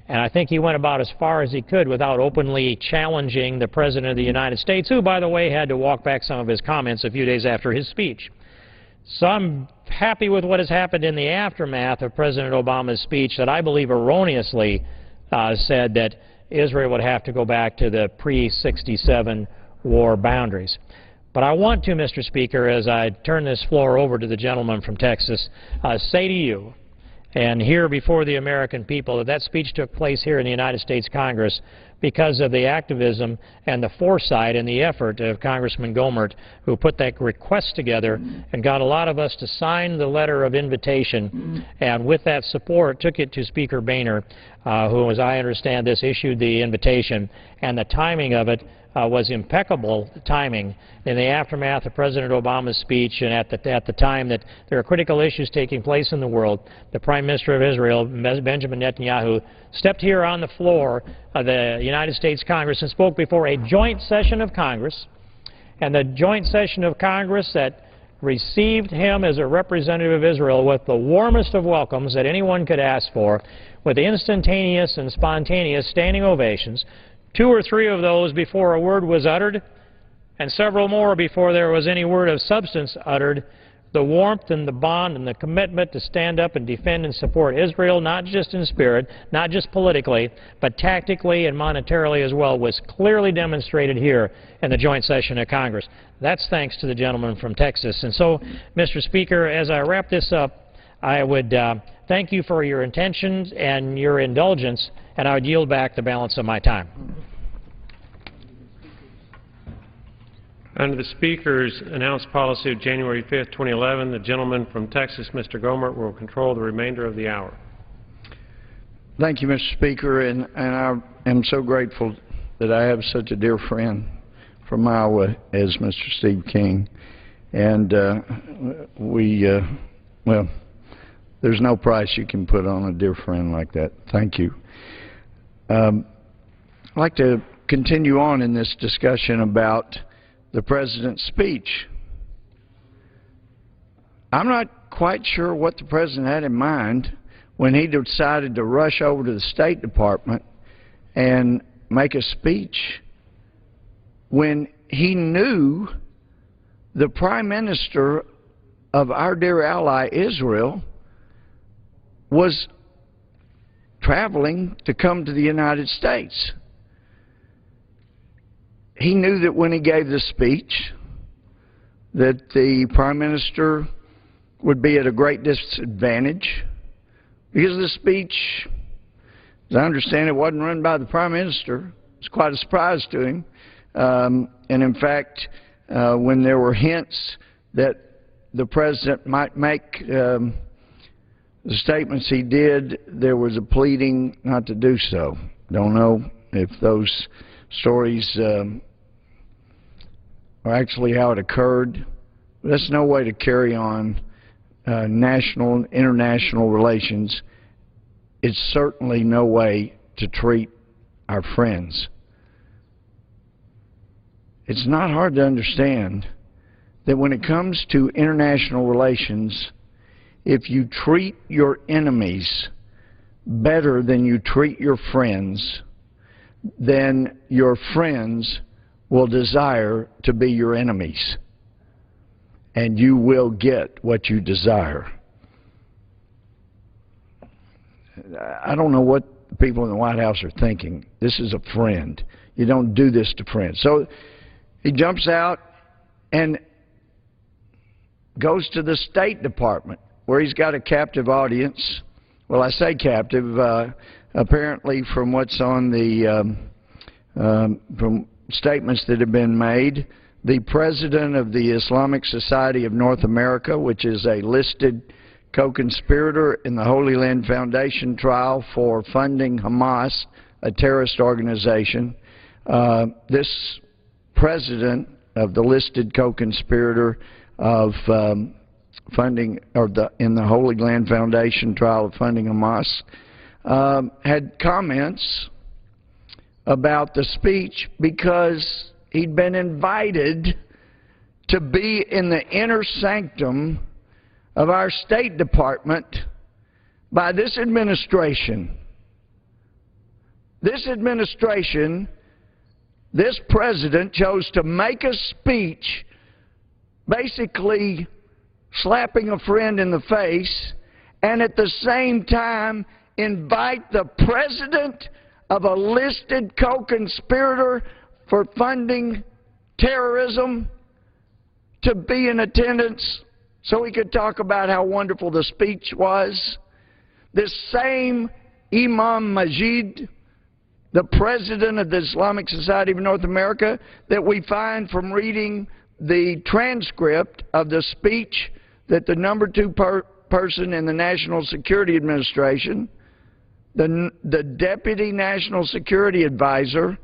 [SPEAKER 6] And I think he went about as far as he could without openly challenging the President of the United States, who, by the way, had to walk back some of his comments a few days after his speech. So I'm happy with what has happened in the aftermath of President Obama's speech that I believe erroneously said that Israel would have to go back to the pre-67 war boundaries. But I want to, Mr. Speaker, as I turn this floor over to the gentleman from Texas, say to you and here before the American people that that speech took place here in the United States Congress because of the activism and the foresight and the effort of Congressman Gohmert, who put that request together and got a lot of us to sign the letter of invitation, and with that support took it to Speaker Boehner, who, as I understand this, issued the invitation, and the timing of it was impeccable timing in the aftermath of President Obama's speech and at the time that there are critical issues taking place in the world. The Prime Minister of Israel, Benjamin Netanyahu, stepped here on the floor of the United States Congress and spoke before a joint session of Congress, and the joint session of Congress that received him as a representative of Israel with the warmest of welcomes that anyone could ask for, with instantaneous and spontaneous standing ovations, 2 or 3 of those before a word was uttered, and several more before there was any word of substance uttered. The warmth and the bond and the commitment to stand up and defend and support Israel, not just in spirit, not just politically, but tactically and monetarily as well, was clearly demonstrated here in the joint session of Congress. That's thanks to the gentleman from Texas. And so, Mr. Speaker, as I wrap this up, I would thank you for your intentions and your indulgence, and I would yield back the balance of my time.
[SPEAKER 4] Under the Speaker's announced policy of January 5th, 2011, the gentleman from Texas, Mr. Gohmert, will control the remainder of the hour.
[SPEAKER 8] Thank you, Mr. Speaker, and I am so grateful that I have such a dear friend from Iowa as Mr. Steve King. And well, there's no price you can put on a dear friend like that. Thank you. I'd like to continue on in this discussion about the President's speech. I'm not quite sure what the President had in mind when he decided to rush over to the State Department and make a speech when he knew the Prime Minister of our dear ally Israel was traveling to come to the United States. He knew that when he gave the speech that the Prime Minister would be at a great disadvantage because the speech, as I understand it, wasn't run by the Prime Minister. It's quite a surprise to him. And in fact, when there were hints that the President might make the statements he did, there was a pleading not to do so. Don't know if those stories are actually how it occurred. That's no way to carry on national and international relations. It's certainly no way to treat our friends. It's not hard to understand that when it comes to international relations, if you treat your enemies better than you treat your friends, then your friends will desire to be your enemies, and you will get what you desire. I don't know what the people in the White House are thinking. This is a friend. You don't do this to friends. So he jumps out and goes to the State Department, where he's got a captive audience. Well, I say captive. Apparently, from what's on the from statements that have been made, the president of the Islamic Society of North America, which is a listed co-conspirator in the Holy Land Foundation trial for funding Hamas, a terrorist organization, this president of the listed co-conspirator of funding, or in the Holy Land Foundation trial of funding Hamas, had comments about the speech because he'd been invited to be in the inner sanctum of our State Department by this administration. This administration, this president chose to make a speech basically slapping a friend in the face and at the same time invite the president of a listed co-conspirator for funding terrorism to be in attendance so he could talk about how wonderful the speech was. This same Imam Majid, the president of the Islamic Society of North America, that we find from reading the transcript of the speech that the number 2 person in the National Security Administration, the Deputy National Security Advisor,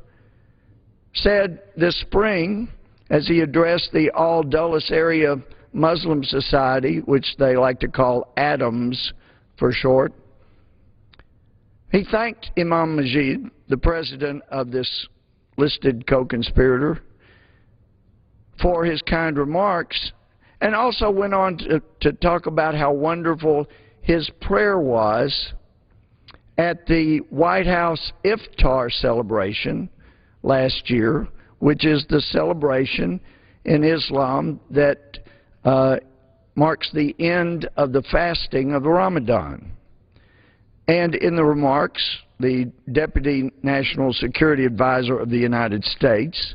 [SPEAKER 8] said this spring as he addressed the Al-Dulles Area Muslim Society, which they like to call ADAMS for short. He thanked Imam Majid, the president of this listed co-conspirator, for his kind remarks, and also went on to talk about how wonderful his prayer was at the White House Iftar celebration last year, which is the celebration in Islam that marks the end of the fasting of Ramadan. And in the remarks, the Deputy National Security Advisor of the United States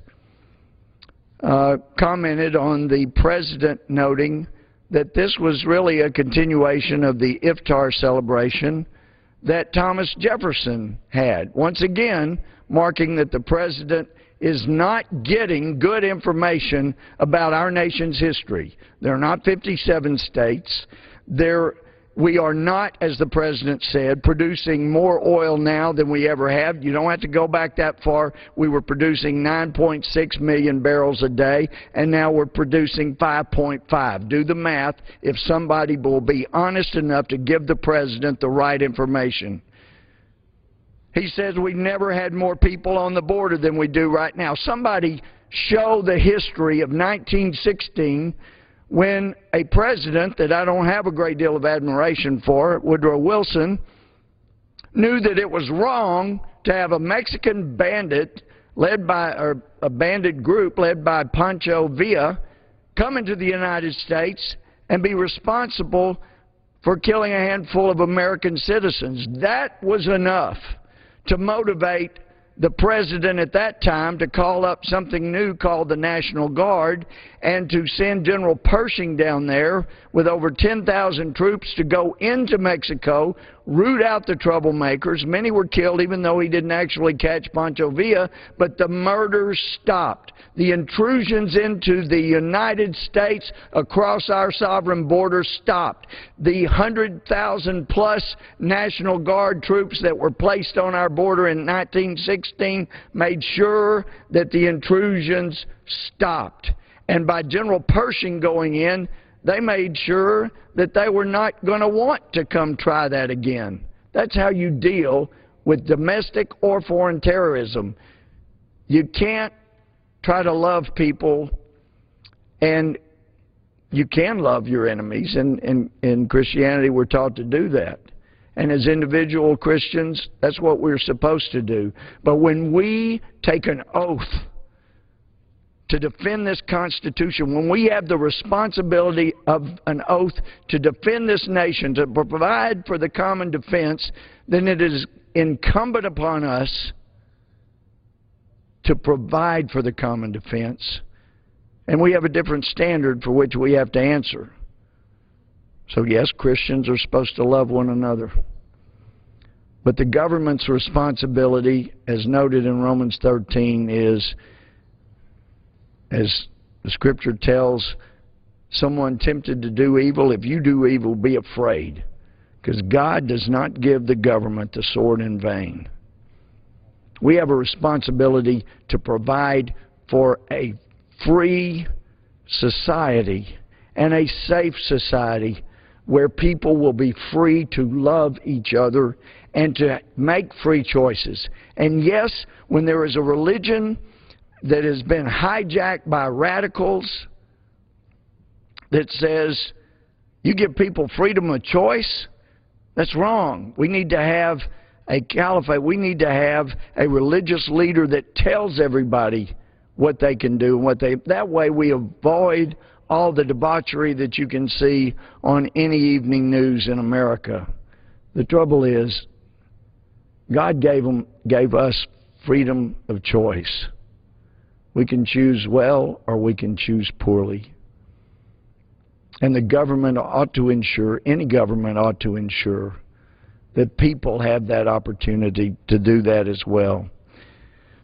[SPEAKER 8] commented on the president, noting that this was really a continuation of the Iftar celebration that Thomas Jefferson had. Once again, marking that the president is not getting good information about our nation's history. There are not 57 states. We are not, as the president said, producing more oil now than we ever have. You don't have to go back that far. We were producing 9.6 million barrels a day, and now we're producing 5.5. Do the math if somebody will be honest enough to give the president the right information. He says we never had more people on the border than we do right now. Somebody show the history of 1916 when a president that I don't have a great deal of admiration for, Woodrow Wilson, knew that it was wrong to have a Mexican bandit led by, or a bandit group led by Pancho Villa come into the United States and be responsible for killing a handful of American citizens. That was enough to motivate the president at that time to call up something new called the National Guard and to send General Pershing down there with over 10,000 troops to go into Mexico, root out the troublemakers. Many were killed, even though he didn't actually catch Pancho Villa, but the murders stopped. The intrusions into the United States across our sovereign borders stopped. The 100,000 plus National Guard troops that were placed on our border in 1916 made sure that the intrusions stopped. And by General Pershing going in, they made sure that they were not going to want to come try that again. That's how you deal with domestic or foreign terrorism. You can't try to love people, and you can love your enemies, and in Christianity we're taught to do that. And as individual Christians, that's what we're supposed to do. But when we take an oath to defend this Constitution, when we have the responsibility of an oath to defend this nation, to provide for the common defense, then it is incumbent upon us to provide for the common defense. And we have a different standard for which we have to answer. So yes, Christians are supposed to love one another. But the government's responsibility, as noted in Romans 13, is, as the Scripture tells someone tempted to do evil, if you do evil, be afraid, because God does not give the government the sword in vain. We have a responsibility to provide for a free society and a safe society where people will be free to love each other and to make free choices. And yes, when there is a religion that has been hijacked by radicals that says you give people freedom of choice, that's wrong. We need to have a caliphate. We need to have a religious leader that tells everybody what they can do and what they... That way we avoid all the debauchery that you can see on any evening news in America. The trouble is, God gave us freedom of choice. We can choose well or we can choose poorly. And the government ought to ensure, any government ought to ensure, that people have that opportunity to do that as well.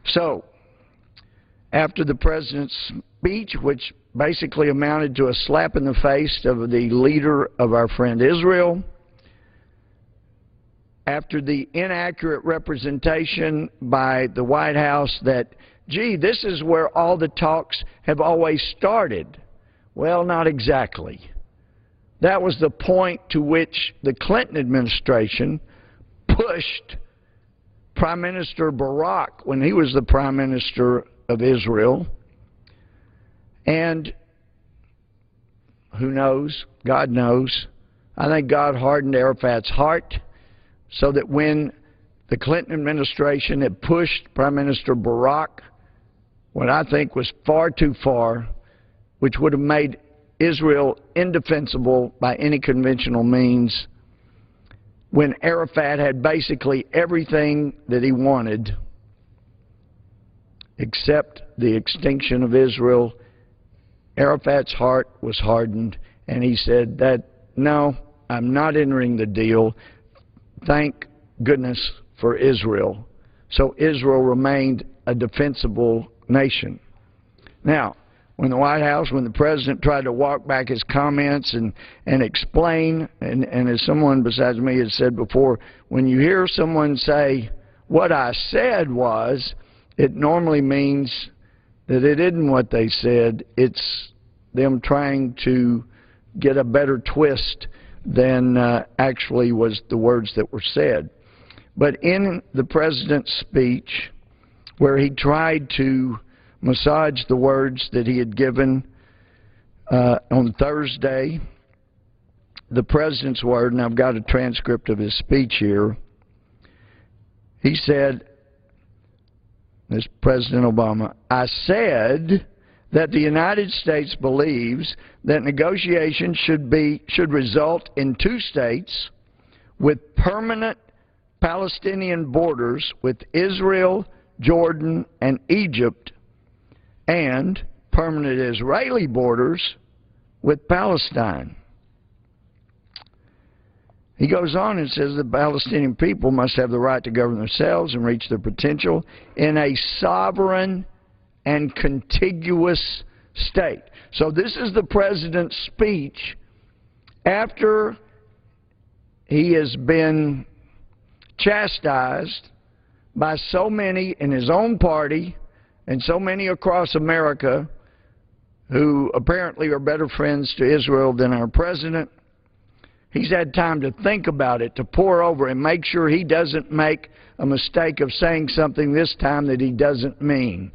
[SPEAKER 8] So, after the President's speech, which basically amounted to a slap in the face of the leader of our friend Israel, after the inaccurate representation by the White House that, gee, this is where all the talks have always started. Well, not exactly. That was the point to which the Clinton administration pushed Prime Minister Barak when he was the Prime Minister of Israel. And who knows? God knows. I think God hardened Arafat's heart so that when the Clinton administration had pushed Prime Minister Barak, what I think was far too far, which would have made Israel indefensible by any conventional means, when Arafat had basically everything that he wanted except the extinction of Israel, Arafat's heart was hardened, and he said that, no, I'm not entering the deal. Thank goodness for Israel. So Israel remained a defensible nation. Now, when the White House, when the President tried to walk back his comments and explain, and as someone besides me has said before, when you hear someone say, what I said was, it normally means that it isn't what they said. It's them trying to get a better twist than actually was the words that were said. But in the President's speech, where he tried to massage the words that he had given on Thursday, the President's word, and I've got a transcript of his speech here, he said, this President Obama, I said that the United States believes that negotiations should result in two states with permanent Palestinian borders with Israel, Jordan, and Egypt, and permanent Israeli borders with Palestine. He goes on and says the Palestinian people must have the right to govern themselves and reach their potential in a sovereign and contiguous state. So this is the President's speech after he has been chastised by so many in his own party and so many across America who apparently are better friends to Israel than our President. He's had time to think about it, to pore over and make sure he doesn't make a mistake of saying something this time that he doesn't mean.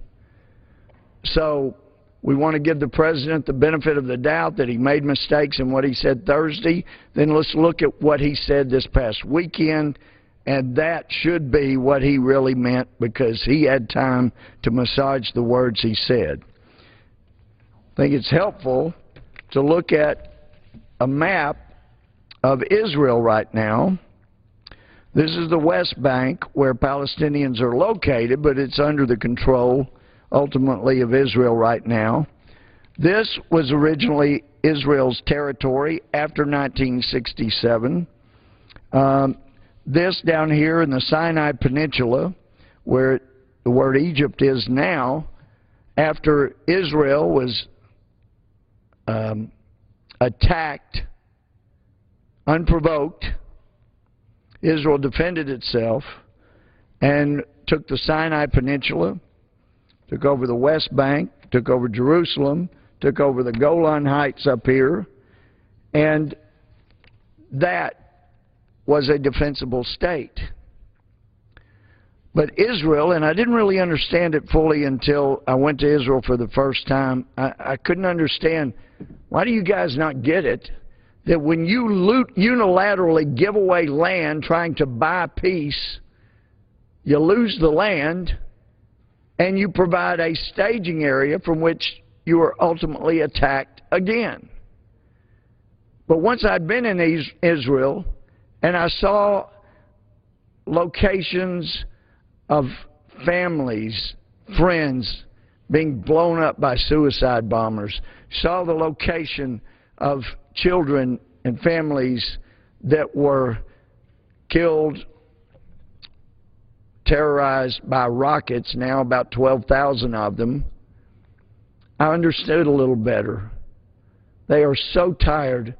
[SPEAKER 8] So we want to give the President the benefit of the doubt that he made mistakes in what he said Thursday. Then let's look at what he said this past weekend, and that should be what he really meant because he had time to massage the words he said. I think it's helpful to look at a map of Israel right now. This is the West Bank where Palestinians are located, but it's under the control ultimately of Israel right now. This was originally Israel's territory after 1967. This down here in the Sinai Peninsula, where the word Egypt is now, after Israel was attacked unprovoked, Israel defended itself and took the Sinai Peninsula, took over the West Bank, took over Jerusalem, took over the Golan Heights up here, and that was a defensible state. But Israel, and I didn't really understand it fully until I went to Israel for the first time, I couldn't understand, why do you guys not get it, that when you unilaterally give away land trying to buy peace, you lose the land, and you provide a staging area from which you are ultimately attacked again. But once I'd been in Israel, and I saw locations of families, friends, being blown up by suicide bombers, saw the location of children and families that were killed, terrorized by rockets, now about 12,000 of them, I understood a little better. They are so tired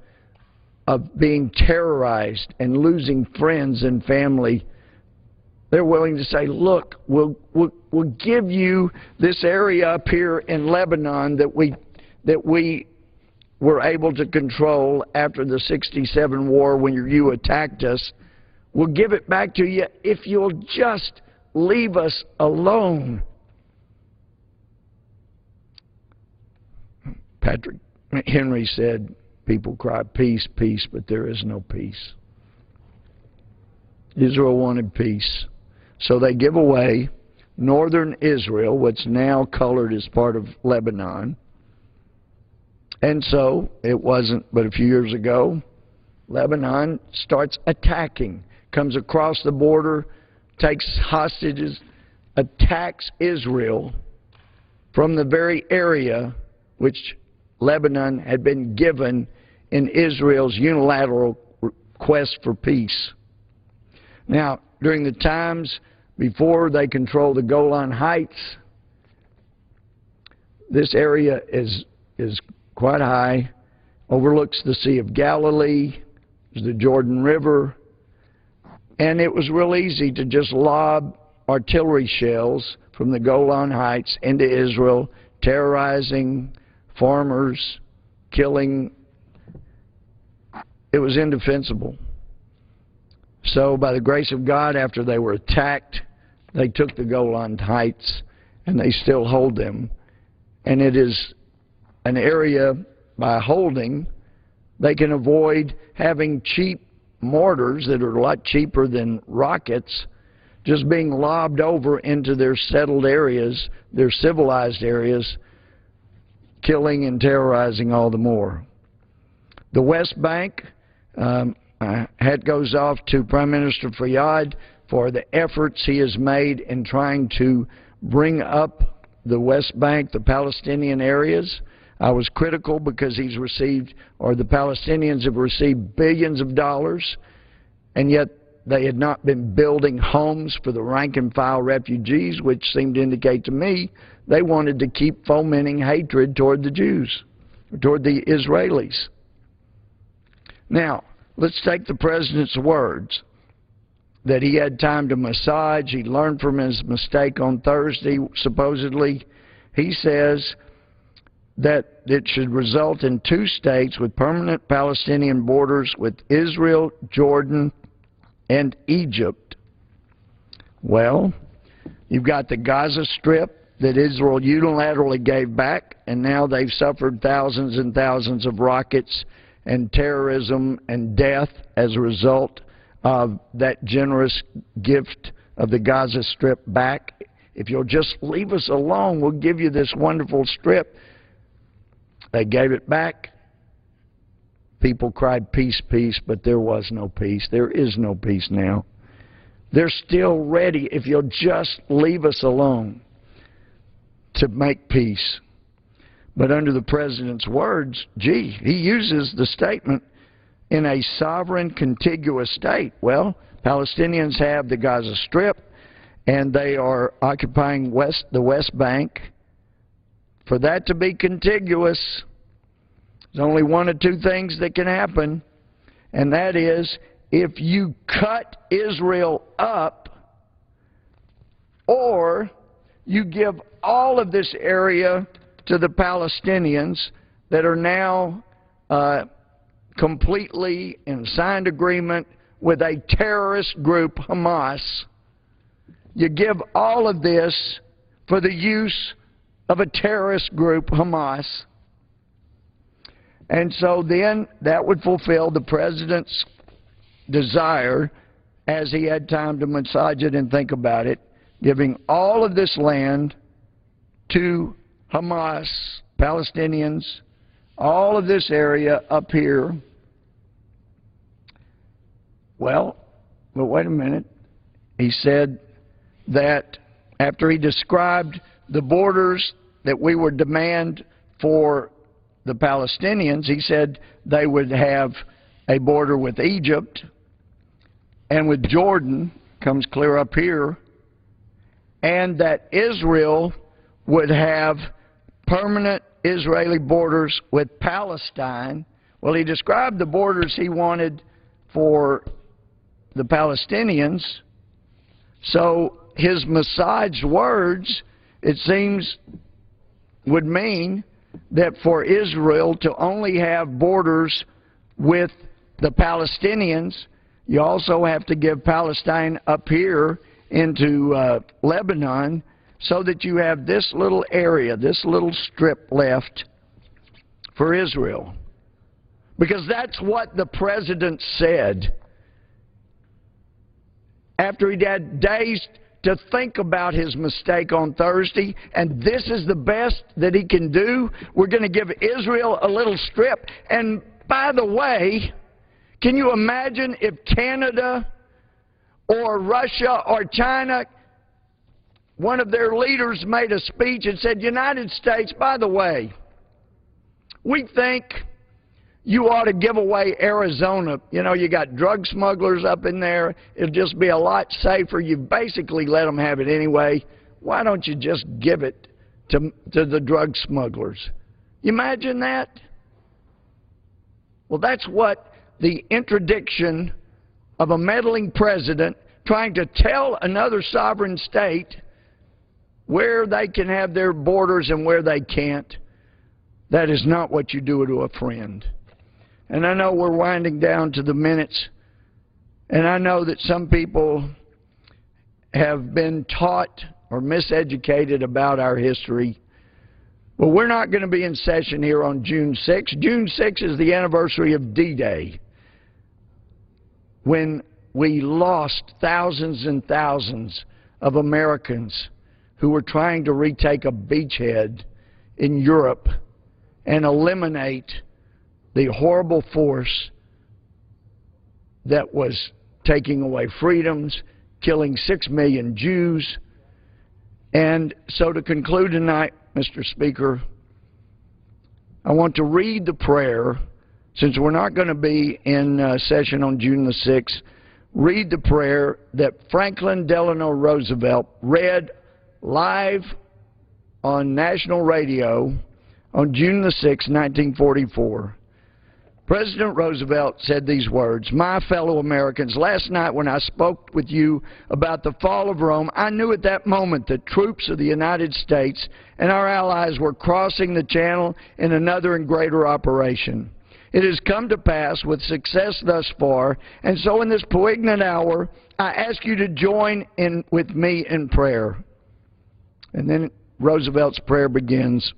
[SPEAKER 8] of being terrorized and losing friends and family. They're willing to say, look, we'll give you this area up here in Lebanon that we were able to control after the '67 war when you attacked us. We'll give it back to you if you'll just leave us alone. Patrick Henry said, people cry, peace, peace, but there is no peace. Israel wanted peace. So they give away northern Israel, what's now colored as part of Lebanon. And so it wasn't but a few years ago, Lebanon starts attacking, comes across the border, takes hostages, attacks Israel from the very area which Lebanon had been given in Israel's unilateral quest for peace. Now, during the times before they controlled the Golan Heights, this area is quite high, overlooks the Sea of Galilee, the Jordan River, and it was real easy to just lob artillery shells from the Golan Heights into Israel, terrorizing farmers, killing. It was indefensible. So by the grace of God, after they were attacked, they took the Golan Heights, and they still hold them. And it is an area, by holding, they can avoid having cheap mortars that are a lot cheaper than rockets just being lobbed over into their settled areas, their civilized areas, killing and terrorizing all the more. The West Bank, hat goes off to Prime Minister Fayyad for the efforts he has made in trying to bring up the West Bank, the Palestinian areas. I was critical because he's received, or the Palestinians have received, billions of dollars, and yet they had not been building homes for the rank-and-file refugees, which seemed to indicate to me they wanted to keep fomenting hatred toward the Jews, toward the Israelis. Now, let's take the President's words that he had time to massage. He learned from his mistake on Thursday, supposedly. He says that it should result in 2 states with permanent Palestinian borders with Israel, Jordan, and Egypt. Well, you've got the Gaza Strip that Israel unilaterally gave back, and now they've suffered thousands and thousands of rockets and terrorism and death as a result of that generous gift of the Gaza Strip back. If you'll just leave us alone, we'll give you this wonderful strip. They gave it back. People cried, peace, peace, but there was no peace. There is no peace now. They're still ready, if you'll just leave us alone, to make peace. But under the President's words, gee, he uses the statement, in a sovereign contiguous state. Well, Palestinians have the Gaza Strip, and they are occupying the West Bank. For that to be contiguous, there's only 1 or 2 things that can happen, and that is if you cut Israel up, or you give all of this area to the Palestinians that are now completely in signed agreement with a terrorist group, Hamas. You give all of this for the use of a terrorist group, Hamas. And so then that would fulfill the President's desire, as he had time to massage it and think about it, giving all of this land to Hamas, Palestinians, all of this area up here. Well, but wait a minute. He said that after he described the borders that we would demand for the Palestinians, he said they would have a border with Egypt and with Jordan, comes clear up here, and that Israel would have permanent Israeli borders with Palestine. Well, he described the borders he wanted for the Palestinians. So his massaged words, it seems, would mean that for Israel to only have borders with the Palestinians, you also have to give Palestine up here into Lebanon, so that you have this little area, this little strip left for Israel. Because that's what the President said. After he'd had days to think about his mistake on Thursday, and this is the best that he can do, we're going to give Israel a little strip. And by the way, can you imagine if Canada or Russia or China, one of their leaders made a speech and said, United States, by the way, we think you ought to give away Arizona. You know, you got drug smugglers up in there. It'll just be a lot safer. You basically let them have it anyway. Why don't you just give it to the drug smugglers? You imagine that? Well, that's what the interdiction of a meddling president trying to tell another sovereign state where they can have their borders and where they can't. That is not what you do to a friend. And I know we're winding down to the minutes, and I know that some people have been taught or miseducated about our history. But we're not going to be in session here on June 6th. June 6th is the anniversary of D-Day, when we lost thousands and thousands of Americans who were trying to retake a beachhead in Europe and eliminate the horrible force that was taking away freedoms, killing 6 million Jews. And so to conclude tonight, Mr. Speaker, I want to read the prayer, since we're not going to be in session on June the 6th, read the prayer that Franklin Delano Roosevelt read live on national radio on June the 6th, 1944. President Roosevelt said these words, "My fellow Americans, last night when I spoke with you about the fall of Rome, I knew at that moment that troops of the United States and our allies were crossing the channel in another and greater operation. It has come to pass with success thus far, and so in this poignant hour, I ask you to join in with me in prayer." And then Roosevelt's prayer begins,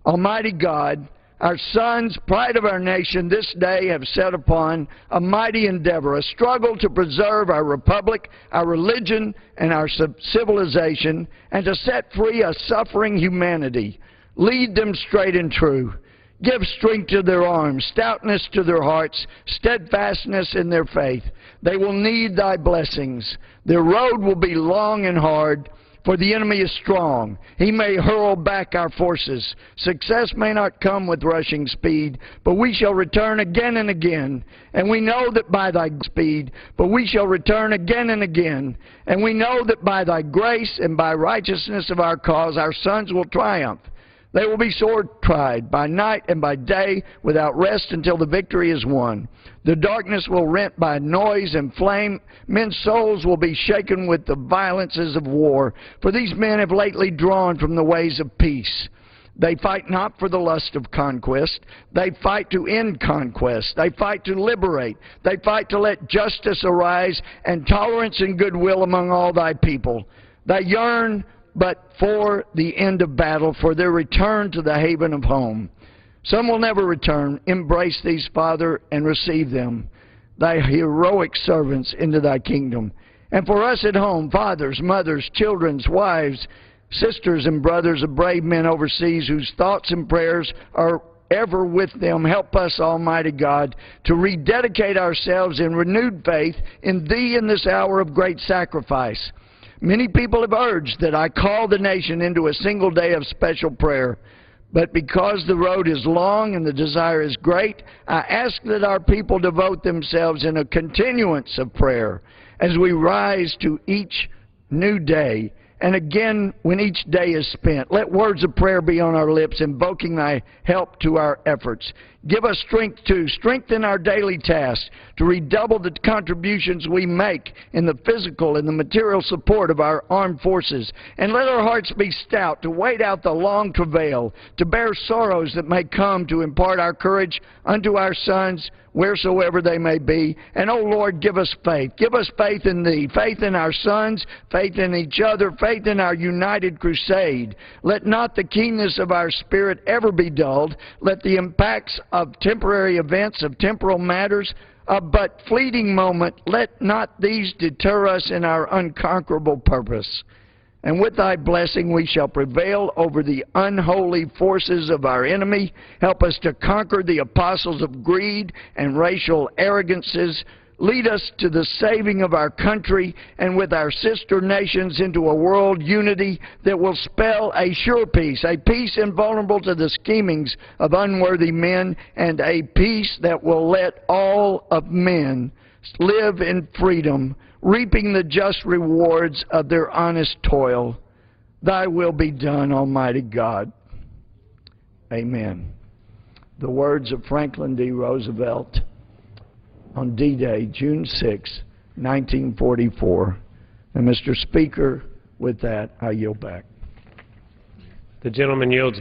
[SPEAKER 8] "Almighty God, our sons, pride of our nation, this day have set upon a mighty endeavor, a struggle to preserve our republic, our religion, and our civilization, and to set free a suffering humanity. Lead them straight and true. Give strength to their arms, stoutness to their hearts, steadfastness in their faith. They will need thy blessings. Their road will be long and hard, for the enemy is strong. He may hurl back our forces. Success may not come with rushing speed, but we shall return again and again. And we know that by thy speed, but we shall return again and again. And we know that by thy grace and by righteousness of our cause, our sons will triumph. They will be sore tried by night and by day without rest until the victory is won. The darkness will rent by noise and flame. Men's souls will be shaken with the violences of war. For these men have lately drawn from the ways of peace. They fight not for the lust of conquest. They fight to end conquest. They fight to liberate. They fight to let justice arise and tolerance and goodwill among all thy people. They yearn but for the end of battle, for their return to the haven of home. Some will never return. Embrace these, Father, and receive them, thy heroic servants, into thy kingdom. And for us at home, fathers, mothers, children, wives, sisters, and brothers of brave men overseas whose thoughts and prayers are ever with them, help us, Almighty God, to rededicate ourselves in renewed faith in Thee in this hour of great sacrifice. Many people have urged that I call the nation into a single day of special prayer. But because the road is long and the desire is great, I ask that our people devote themselves in a continuance of prayer as we rise to each new day. And again, when each day is spent, let words of prayer be on our lips, invoking thy help to our efforts. Give us strength to strengthen our daily tasks, to redouble the contributions we make in the physical and the material support of our armed forces. And let our hearts be stout to wait out the long travail, to bear sorrows that may come, to impart our courage unto our sons, wheresoever they may be. And, O Lord, give us faith. Give us faith in Thee, faith in our sons, faith in each other, faith in our united crusade. Let not the keenness of our spirit ever be dulled. Let the impacts of temporary events, of temporal matters, of but fleeting moment, let not these deter us in our unconquerable purpose. And with thy blessing we shall prevail over the unholy forces of our enemy. Help us to conquer the apostles of greed and racial arrogances. Lead us to the saving of our country and with our sister nations into a world unity that will spell a sure peace, a peace invulnerable to the schemings of unworthy men, and a peace that will let all of men live in freedom, reaping the just rewards of their honest toil. Thy will be done, Almighty God. Amen. The words of Franklin D. Roosevelt on D-Day, June 6, 1944. And Mr. Speaker, with that, I yield back.
[SPEAKER 4] The gentleman yields.